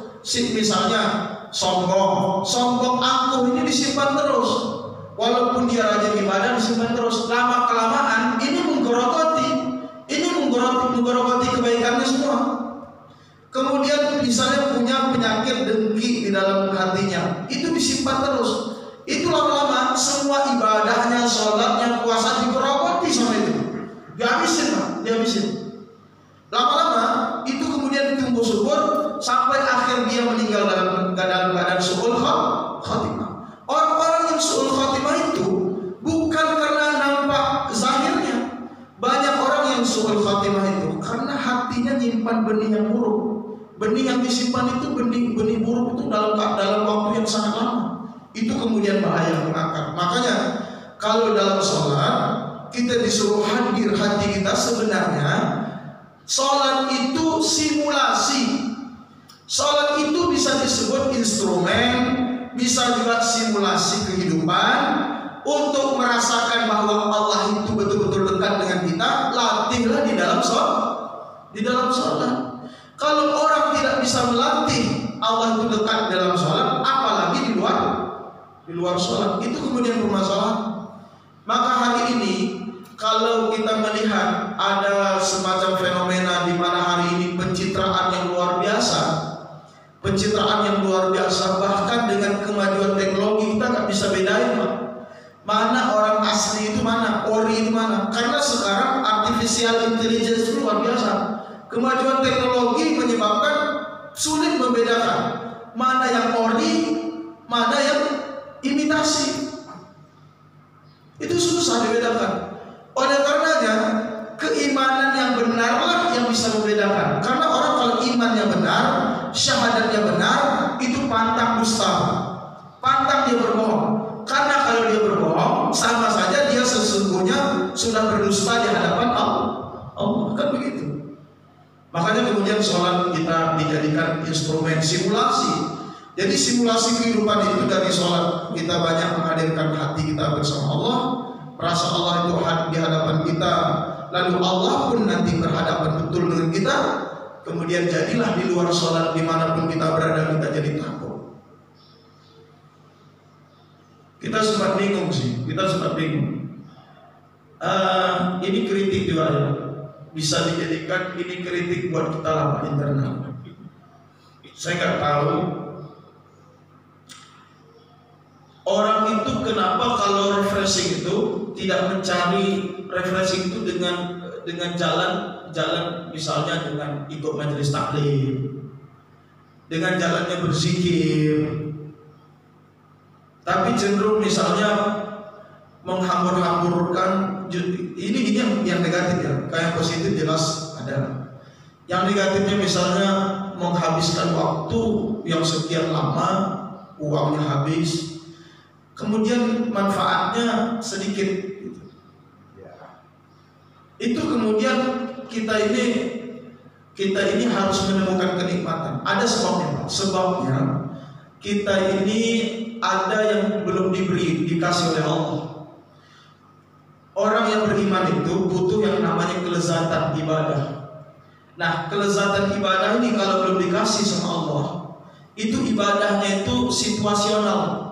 Misalnya sombong angkuh ini disimpan terus. Walaupun dia rajin ibadah disimpan terus. Lama kelamaan ini menggerogoti kebaikannya semua. Kemudian misalnya punya penyakit dengki di dalam hatinya, itu disimpan terus. Itu lama-lama semua ibadahnya, sholatnya, puasa digerogoti sama itu. Dihabisin. Lama-lama itu kemudian tumbuh subur sampai akhir dia meninggal dalam keadaan su'ul khatimah. Orang-orang yang su'ul khatimah itu bukan karena nampak zahirnya. Banyak orang yang su'ul khatimah itu karena hatinya nyimpan benih yang buruk. Benih yang disimpan itu benih buruk itu dalam waktu yang sangat lama. Itu kemudian bahaya mengakar. Makanya kalau dalam sholat kita disuruh hadir hati kita, sebenarnya sholat itu simulasi. Sholat itu bisa disebut instrumen, bisa juga simulasi kehidupan. Untuk merasakan bahwa Allah itu betul-betul dekat dengan kita, latihlah di dalam sholat. Kalau orang tidak bisa melatih Allah itu dekat dalam sholat, apalagi di luar sholat, itu kemudian bermasalah. Maka hari ini kalau kita melihat ada semacam fenomena di mana hari ini pencitraan yang luar biasa, bahkan dengan kemajuan teknologi kita nggak bisa bedain, Pak. Mana orang asli itu mana, ori itu mana? Karena sekarang artificial intelligence itu luar biasa. Kemajuan teknologi menyebabkan sulit membedakan mana yang ori, mana yang imitasi. Itu susah dibedakan. Oleh karenanya keimanan yang benarlah yang bisa membedakan. Karena orang kalau imannya benar, syahadatnya benar, itu pantang dusta, pantang dia berbohong. Karena kalau dia berbohong, sama saja dia sesungguhnya sudah berdusta di hadapan Allah. Kan begitu. Makanya kemudian sholat kita dijadikan instrumen simulasi. Jadi simulasi kehidupan itu dari sholat kita banyak menghadirkan hati kita bersama Allah, merasa Allah itu di hadapan kita, lalu Allah pun nanti berhadapan betul dengan kita. Kemudian jadilah di luar sholat dimanapun kita berada kita jadi takut. Kita sempat bingung. Ini kritik juga ya. Bisa dijadikan ini kritik buat kita lah internal. Saya nggak tahu orang itu kenapa kalau refreshing itu tidak mencari refreshing itu dengan jalan misalnya dengan ikut majelis taklim, dengan jalannya berzikir, tapi cenderung misalnya menghambur-hamburkan. Ini yang negatif ya. Kayak positif jelas ada. Yang negatifnya misalnya menghabiskan waktu yang sekian lama, uangnya habis, kemudian manfaatnya sedikit. Itu kemudian kita ini harus menemukan kenikmatan. Ada sebabnya. Sebabnya kita ini ada yang belum dikasih oleh Allah. Orang yang beriman itu butuh yang namanya kelezatan ibadah. Nah, kelezatan ibadah ini kalau belum dikasih sama Allah, itu ibadahnya itu situasional.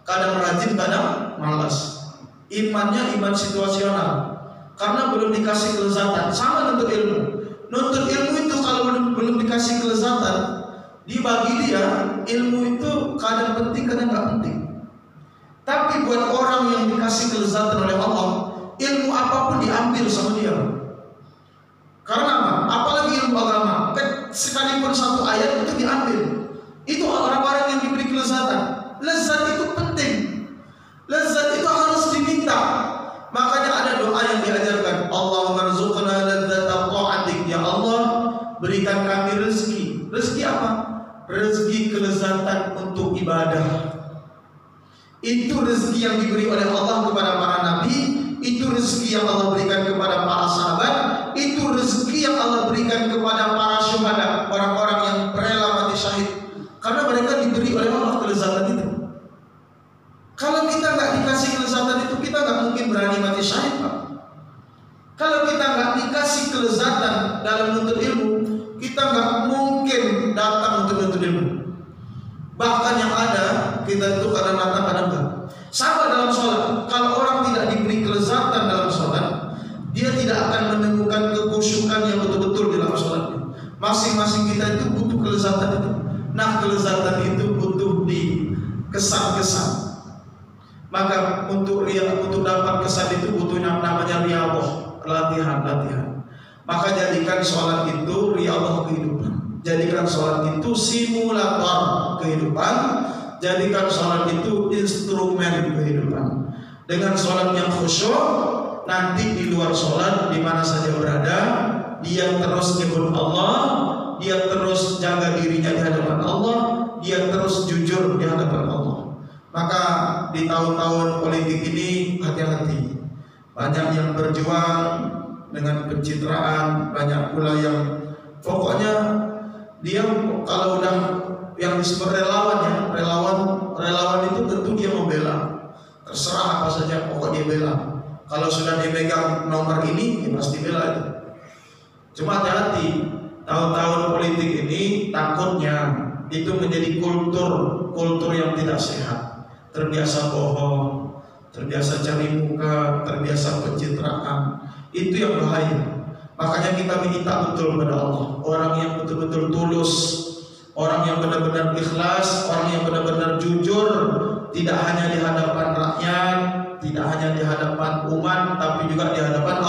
Kadang rajin, kadang malas. Imannya iman situasional. Karena belum dikasih kelezatan. Sama nuntut ilmu. Nuntut ilmu itu kalau belum dikasih kelezatan, dibagi dia ilmu itu kadang penting, kadang nggak penting. Tapi buat orang yang dikasih kelezatan oleh Allah, ilmu apapun diambil sama dia. Karena apa? Apalagi ilmu agama, sekalipun satu ayat itu diambil. Itu orang-orang yang diberi kelezatan. Lezat itu penting. Lezat itu harus diminta. Makanya ada doa yang diajarkan, Allahumma rzuqna ladzata ta'atik. Ya Allah, berikan kami rezeki. Rezeki apa? Rezeki kelezatan untuk ibadah. Itu rezeki yang diberi oleh Allah kepada para nabi, itu rezeki yang Allah berikan kepada para sahabat, itu rezeki yang Allah berikan kepada para syuhada, orang-orang yang rela mati syahid. Karena mereka diberi oleh Allah kelezatan itu. Kalau kita nggak dikasih kelezatan itu, kita nggak mungkin berani mati syahid, Pak. Kalau kita nggak dikasih kelezatan dalam menuntut ilmu, kita nggak mungkin datang untuk menuntut ilmu. Bahkan yang ada, kita itu kadang datang kadang enggak. Sama dalam sholat. Kalau orang tidak diberi kelezatan dalam sholat, dia tidak akan menemukan kekhusyukan yang betul-betul di dalam sholatnya. Masing-masing kita itu butuh kelezatan itu. Nah, kelezatan itu butuh dikesan-kesan. Maka untuk dapat kesan itu butuh namanya riyadhah, latihan. Maka jadikan sholat itu riyadhah kehidupan. Jadikan sholat itu simulator kehidupan. Jadikan sholat itu instrumen kehidupan. Dengan sholat yang khusyuk, nanti di luar sholat, di mana saja berada, dia terus nyebut Allah, dia terus jaga dirinya di hadapan Allah, dia terus jujur di hadapan Allah. Maka di tahun-tahun politik ini hati-hati. Banyak yang berjuang dengan pencitraan, banyak pula yang pokoknya dia kalau udah yang disebut relawan itu tentu dia membela, terserah apa saja pokok dia bela. Kalau sudah dia pegang nomor ini, dia pasti bela itu. Cuma hati-hati, tahun-tahun politik ini takutnya itu menjadi kultur yang tidak sehat. Terbiasa bohong, terbiasa cari muka, terbiasa pencitraan. Itu yang bahaya. Makanya kita minta betul kepada Allah, orang yang betul-betul tulus, orang yang benar-benar ikhlas, orang yang benar-benar jujur, tidak hanya di hadapan rakyat, tidak hanya di hadapan umat, tapi juga di hadapan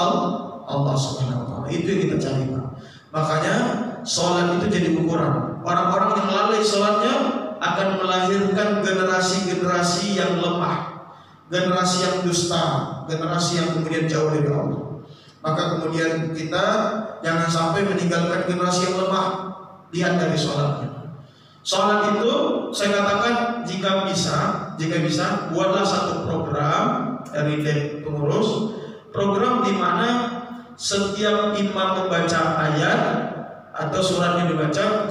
Allah Subhanahu wa taala. Itu yang kita cari, Pak. Makanya sholat itu jadi ukuran. Orang-orang yang lalai sholatnya akan melahirkan generasi-generasi yang lemah, generasi yang dusta, generasi yang kemudian jauh dari Allah. Maka kemudian kita jangan sampai meninggalkan generasi yang lemah. Lihat dari sholatnya. Sholat itu saya katakan jika bisa buatlah satu program dari pengurus, program di mana setiap imam membaca ayat atau suratnya dibaca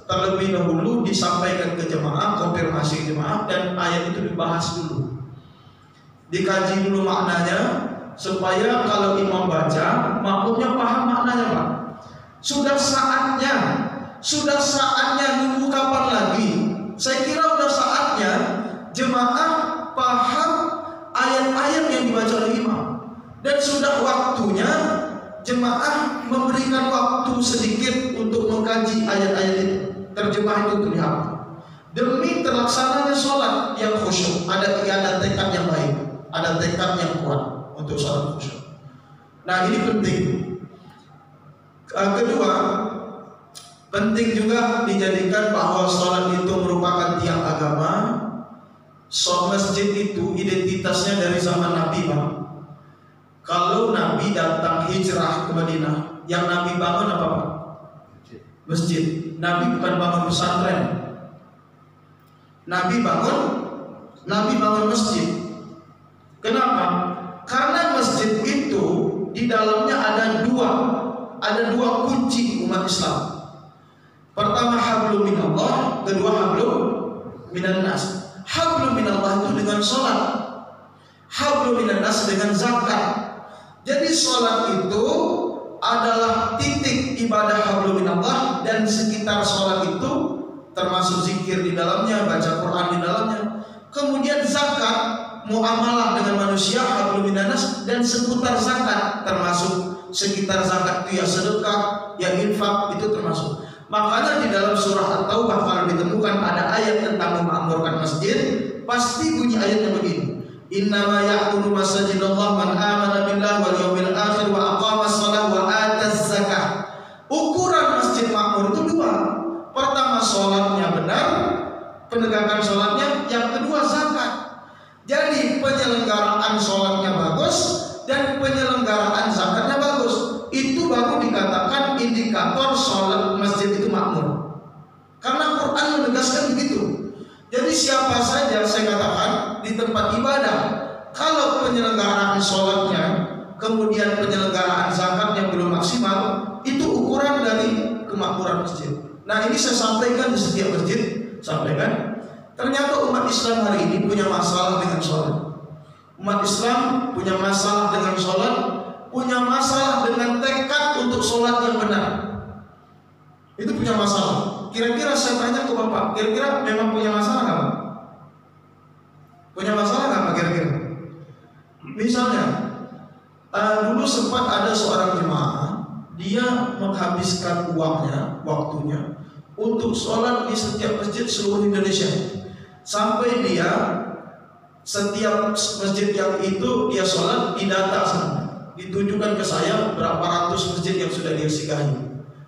terlebih dahulu disampaikan ke jemaah, konfirmasi ke jemaah, dan ayat itu dibahas dulu, dikaji dulu maknanya, supaya kalau imam baca, makmumnya paham maknanya, Pak. Sudah saatnya nunggu kapan lagi? Saya kira sudah saatnya jemaah paham ayat-ayat yang dibaca oleh imam. Dan sudah waktunya jemaah memberikan waktu sedikit untuk mengkaji ayat-ayat itu. Terjemah itu untuk dihafal. Demi terlaksananya sholat yang khusyuk, ada tekad yang baik, ada tekad yang kuat untuk sholat khusyuk. Nah, ini penting. Kedua, penting juga dijadikan bahwa sholat itu merupakan tiang agama. Sholat masjid itu identitasnya dari zaman Nabi, Pak. Kalau Nabi datang hijrah ke Madinah, yang Nabi bangun apa, Pak? Masjid. Nabi bukan bangun pesantren. Nabi bangun masjid. Kenapa? Karena masjid itu di dalamnya ada dua kunci umat Islam. Pertama hablum minallah, kedua hablum minan nas. Hablum minallah itu dengan sholat, hablum minan nas dengan zakat. Jadi sholat itu adalah titik ibadah hablum minallah, dan sekitar sholat itu termasuk zikir di dalamnya, baca Quran di dalamnya. Kemudian zakat, muamalah dengan manusia, hablum minan nas, dan seputar zakat termasuk sekitar zakat itu ya sedekah, ya infak, itu termasuk. Makanya di dalam surah At-Taubah kalau ditemukan ada ayat tentang memakmurkan masjid, pasti bunyi ayatnya begini: Innama ya'muru masajidallah man amana billahi wal yawmil akhir wa aqamas shalah wa ataz zakah. Ukuran masjid makmur itu dua. Pertama, sholatnya benar, penegakan sholatnya. Yang kedua, zakat. Jadi penyelenggaraan sholatnya bagus dan penyelenggaraan zakatnya bagus. Itu baru dikatakan indikator sholat masjid itu makmur. Karena Quran menegaskan begitu. Jadi siapa saja, saya katakan, tempat ibadah, kalau penyelenggaraan sholatnya, kemudian penyelenggaraan zakatnya belum maksimal, itu ukuran dari kemakmuran masjid. Nah, ini saya sampaikan di setiap masjid, sampaikan. Ternyata umat Islam hari ini punya masalah dengan sholat. Umat Islam punya masalah dengan sholat, punya masalah dengan tekad untuk sholat yang benar. Itu punya masalah. Kira-kira saya tanya ke Bapak, kira-kira memang punya masalah nggak Pak? Punya masalah nggak Pak kira-kira? Misalnya, dulu sempat ada seorang jemaah, dia menghabiskan uangnya, waktunya untuk sholat di setiap masjid seluruh Indonesia. Sampai dia setiap masjid yang itu dia sholat didata sana, ditunjukkan ke saya berapa ratus masjid yang sudah dia singgahi.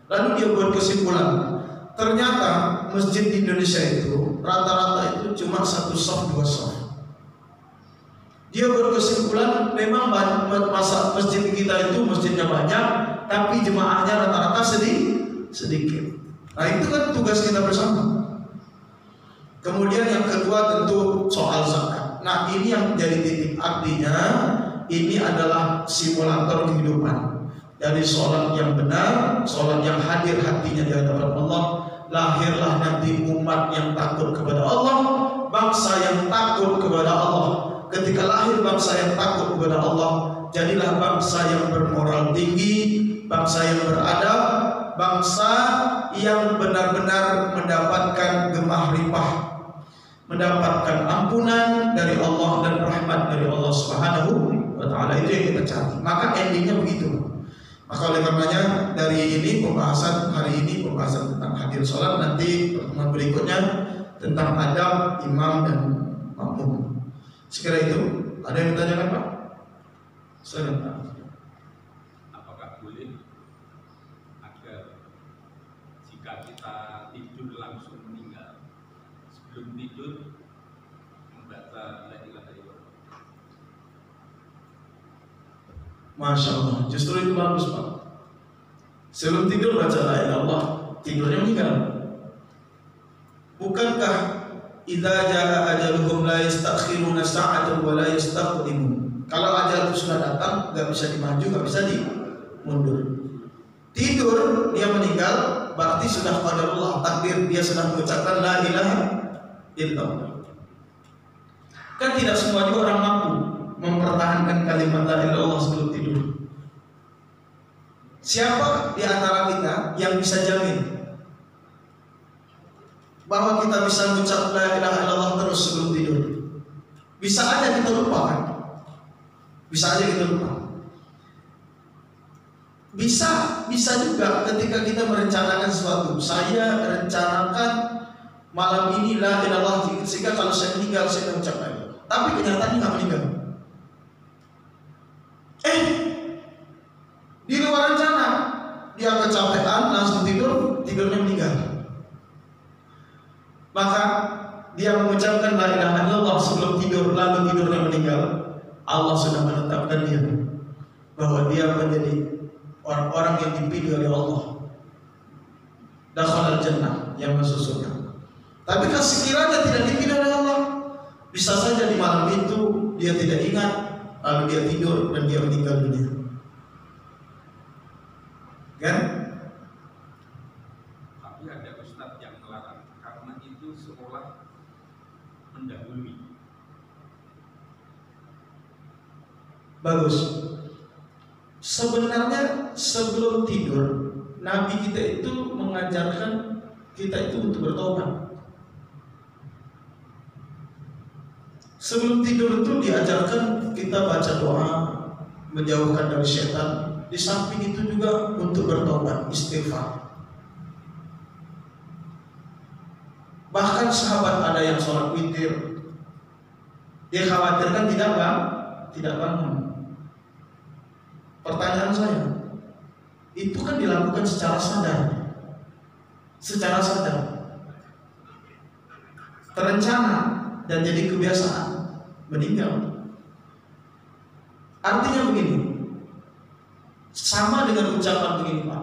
Lalu dia buat kesimpulan, ternyata masjid di Indonesia itu rata-rata itu cuma 1 shaf 2 shaf. Dia berkesimpulan memang masa masjid kita itu masjidnya banyak, tapi jemaahnya rata-rata sedikit. Nah, itu kan tugas kita bersama. Kemudian yang kedua tentu soal zakat. Nah, ini yang jadi titik, artinya ini adalah simulator kehidupan. Dari sholat yang benar, sholat yang hadir hatinya di hadapan Allah, lahirlah nanti umat yang takut kepada Allah, bangsa yang takut kepada Allah. Ketika lahir bangsa yang takut kepada Allah, jadilah bangsa yang bermoral tinggi, bangsa yang beradab, bangsa yang benar-benar mendapatkan gemah-ripah, mendapatkan ampunan dari Allah dan rahmat dari Allah Subhanahu wa Ta'ala. Itu yang kita cari. Maka endingnya begitu. Maka oleh karenanya dari ini pembahasan hari ini, pembahasan tentang hadir sholat, nanti pertemuan berikutnya tentang adab imam dan makmum. Sekira itu, ada yang bertanyakan Pak? Silakan. Apakah boleh agar jika kita tidur langsung meninggal, sebelum tidur membaca la ilaha illallah? Masya Allah, justru itu bagus Pak. Sebelum tidur baca la ilaha illallah, tidurnya meninggal. Bukankah idza jaa ajaluhum la yastakhiruna sa'atan wa la yastaqdimun. Kalau ajal itu sudah datang, nggak bisa dimaju, nggak bisa dimundur. Tidur dia meninggal, berarti sudah qadarullah, takdir, dia sudah mengucapkan la ilaha illallah. Kan tidak semuanya orang mampu mempertahankan kalimat la ilaha illallah sebelum tidur. Siapa di antara kita yang bisa jamin bahwa kita bisa mengucap la ilaha illallah terus sebelum tidur? Bisa aja kita lupa kan? Bisa aja kita lupa. Bisa juga ketika kita merencanakan sesuatu. Saya rencanakan malam ini la ilaha illallah, sehingga kalau saya meninggal saya mengucap la ilaha. Tapi kenyataannya nggak meninggal. Di luar rencana, dia kecapean langsung tidurnya meninggal. Maka dia mengucapkan la ilaha illallah sebelum tidur, lalu tidurnya meninggal. Allah sudah menetapkan dia bahwa dia menjadi orang-orang yang dipilih oleh Allah, dakhalal jannah, yang masuk surga. Tapi kan sekiranya tidak dipilih oleh Allah, bisa saja di malam itu dia tidak ingat, lalu dia tidur dan dia meninggal dunia. Kan? Tapi ada ustadz yang melarang karena itu seolah mendahului. Bagus. Sebenarnya sebelum tidur, Nabi kita itu mengajarkan kita itu untuk bertobat. Sebelum tidur itu diajarkan kita baca doa, menjauhkan dari setan. Di samping itu juga untuk bertobat, istighfar. Bahkan sahabat ada yang sholat witir, dia khawatirkan tidak bangun. Pertanyaan saya, itu kan dilakukan secara sadar, terencana dan jadi kebiasaan, meninggal. Artinya begini, sama dengan ucapan begini Pak,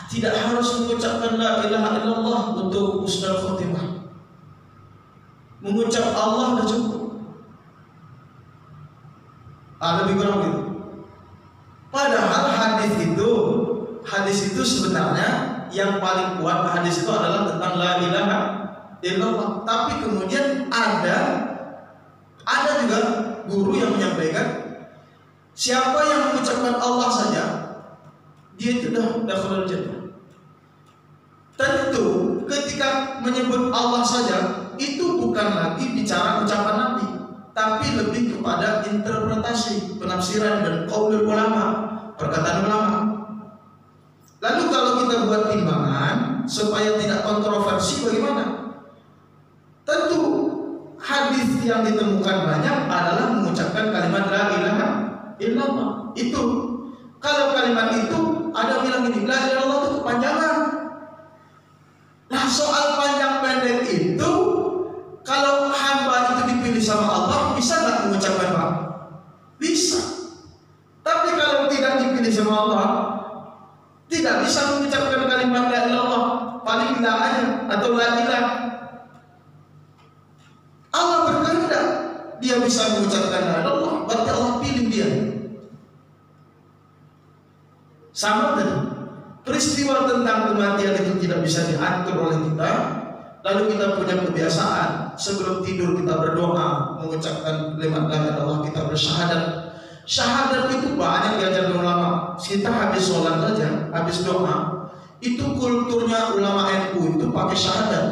tidak harus mengucapkan la ilaha illallah untuk husnul khotimah. mengucap Allah udah cukup. Lebih kurang gitu. Padahal hadis itu sebenarnya yang paling kuat hadis itu adalah tentang la ilaha illallah. Tapi kemudian ada juga guru yang menyampaikan siapa yang mengucapkan Allah saja dia itu dah dakhalul jannah. Tentu ketika menyebut Allah saja itu bukan lagi bicara ucapan Nabi, tapi lebih kepada interpretasi, penafsiran dan qaulul ulama, perkataan ulama. Lalu kalau kita buat timbangan supaya tidak kontroversi bagaimana? Tentu hadis yang ditemukan banyak adalah mengucapkan kalimat la ilaha illallah. Itu kalau kalimat itu ada bilang ini la ilaha illallah itu kepanjangan. Nah soal panjang pendek itu kalau hamba itu dipilih sama Allah bisa nggak mengucapkan apa? Bisa. Tapi kalau tidak dipilih sama Allah tidak bisa mengucapkan kalimat la ilaha illallah, paling la aja atau la ilaha. Allah berkehendak dia bisa mengucapkan la ilaha illallah, berarti Allah pilih dia. Sama tadi, peristiwa tentang kematian itu tidak bisa diatur oleh kita. Lalu kita punya kebiasaan sebelum tidur kita berdoa, mengucapkan kalimat la ilaha illallah, kita bersyahadat. Syahadat itu banyak diajarkan ulama. Kita habis sholat saja, habis doa, itu kulturnya ulama NU itu pakai syahadat.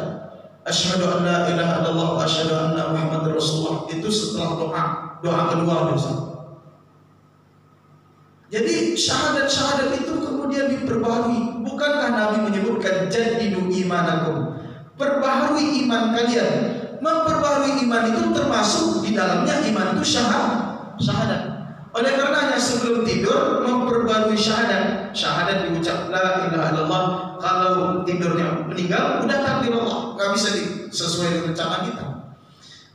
Asyhadu an la ilaha illallah wa asyhadu anna Muhammadar Rasulullah. Itu setelah doa kedua biasa. Jadi syahadat itu kemudian diperbaharui. Bukankah Nabi menyebutkan jadidu imanakum, perbaharui iman kalian. Memperbaharui iman itu termasuk di dalamnya iman itu syahadat. Oleh karenanya sebelum tidur memperbarui syahadat diucap la ilaha illallah. Kalau tidurnya meninggal udah takdir Allah, nggak bisa sesuai dengan rencana kita.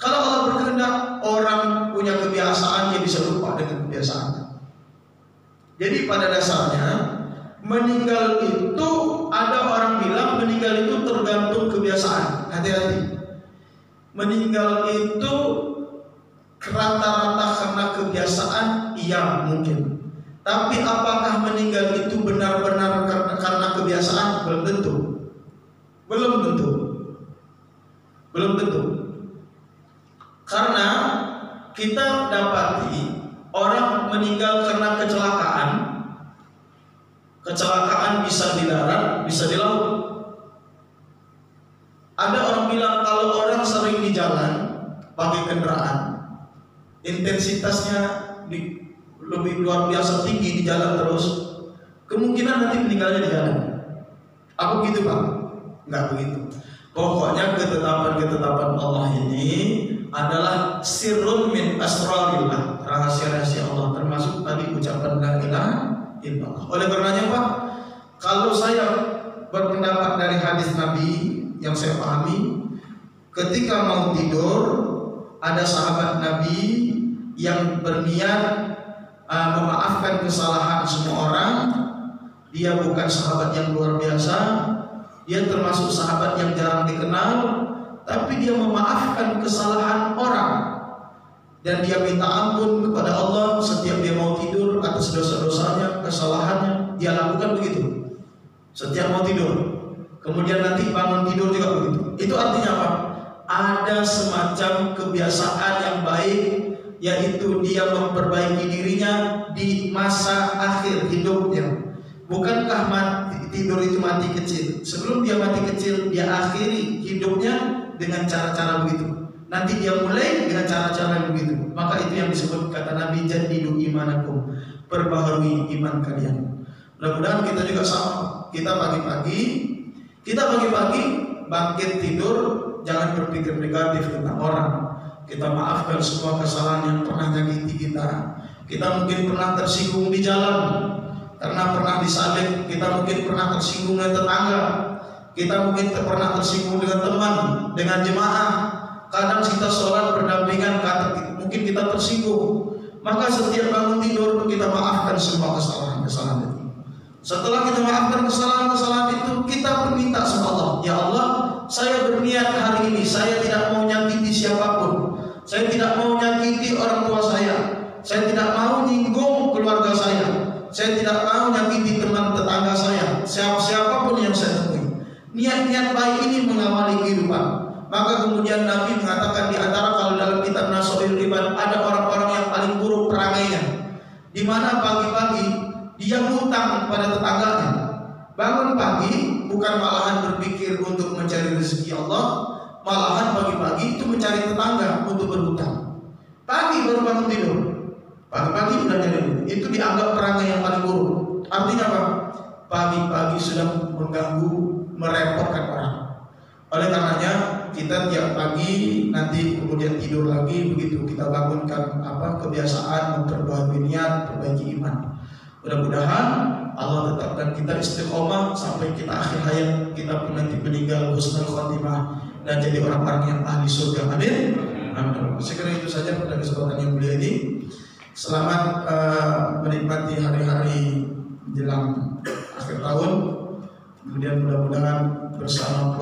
Kalau Allah berkehendak, orang punya kebiasaan dia bisa lupa dengan kebiasaannya. Jadi pada dasarnya meninggal itu ada orang bilang meninggal itu tergantung kebiasaan. Hati-hati. Meninggal itu rata-rata karena kebiasaan, iya mungkin. Tapi apakah meninggal itu benar-benar karena kebiasaan? Belum tentu. Karena kita dapati orang meninggal karena kecelakaan. Kecelakaan bisa di darat, bisa di laut. Ada orang bilang kalau orang sering di jalan pakai kendaraan, intensitasnya lebih luar biasa tinggi di jalan terus, kemungkinan nanti meninggalnya di jalan. Apa begitu Pak? Enggak begitu. Pokoknya ketetapan Allah ini adalah sirrun min asrarillah, rahasia-rahasia Allah, termasuk tadi ucapan la ilaha illallah. Oleh karenanya Pak, kalau saya berpendapat dari hadis Nabi yang saya pahami, ketika mau tidur ada sahabat Nabi yang berniat memaafkan kesalahan semua orang. Dia bukan sahabat yang luar biasa, dia termasuk sahabat yang jarang dikenal, tapi dia memaafkan kesalahan orang dan dia minta ampun kepada Allah setiap dia mau tidur atas dosa-dosanya, kesalahannya. Dia lakukan begitu setiap mau tidur. Kemudian nanti bangun tidur juga begitu. Itu artinya apa? Ada semacam kebiasaan yang baik, yaitu dia memperbaiki dirinya di masa akhir hidupnya. Bukankah tidur itu mati kecil? Sebelum dia mati kecil, dia akhiri hidupnya dengan cara-cara begitu. Nanti dia mulai dengan cara-cara yang begitu. Maka itu yang disebut kata Nabi, jadidu imanakum, perbaharui iman kalian. Mudah-mudahan kita juga sama. Kita pagi-pagi bangkit tidur, jangan berpikir negatif tentang orang. Kita maafkan semua kesalahan yang pernah menyakiti kita. Kita mungkin pernah tersinggung di jalan karena pernah disalib. Kita mungkin pernah tersinggung dengan tetangga. Kita mungkin pernah tersinggung dengan teman, dengan jemaah. Kadang kita sholat berdampingan, mungkin kita tersinggung. Maka setiap bangun tidur kita maafkan semua kesalahan-kesalahan itu. Setelah kita maafkan kesalahan-kesalahan itu, kita meminta sama Allah, ya Allah, saya berniat hari ini saya tidak mau nyakiti siapapun, saya tidak mau nyakiti orang tua saya tidak mau nyinggung keluarga saya tidak mau nyakiti teman tetangga saya, siapapun yang saya temui. Niat-niat baik ini mengawali kehidupan. Maka kemudian Nabi mengatakan di antara kalau dalam kitab Nasaul Ibad ada orang-orang yang paling buruk perangainya, di mana pagi-pagi dia hutang kepada tetangganya. Bangun pagi bukan malahan berpikir untuk mencari rezeki Allah, malahan pagi-pagi itu mencari tetangga untuk berhutang. Pagi baru bangun tidur, pagi-pagi sudah nyari, itu dianggap perangai yang paling buruk. Artinya apa? Pagi-pagi sudah mengganggu, merepotkan orang. Oleh karenanya kita tiap pagi nanti kemudian tidur lagi, begitu kita bangunkan kebiasaan memperbaiki niat, perbaiki iman. Mudah-mudahan Allah tetapkan kita istiqomah sampai kita akhir hayat kita pun nanti meninggal husnul khotimah dan jadi orang-orang yang ahli surga. Amin. Amin. Sekiranya itu saja pada kesempatan yang mulia ini. Selamat menikmati hari-hari jelang akhir tahun. Kemudian mudah-mudahan bersama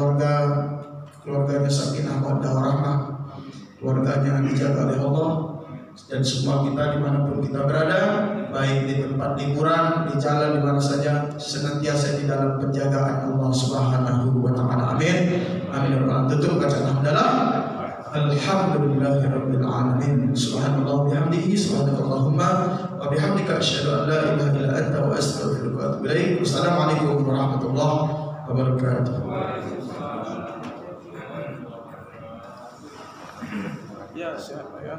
keluarganya sakinah mawaddah warahmah, keluarganya dijaga oleh Allah, dan semua kita dimanapun kita berada, baik di tempat liburan, di jalan, di mana saja, senantiasa di dalam penjagaan Allah Subhanahu wa Ta'ala. Amin. Amin. Tutup bacaan hamdalah. Alhamdulillahirabbil alamin. Subhanallah bihamdihi, subhanakallahumma wa bihamdika asyhadu an la ilaha illa anta wa astaghfiruka wa atubu ilaik. Wassalamualaikum warahmatullahi wabarakatuh. Ya, siapa ya?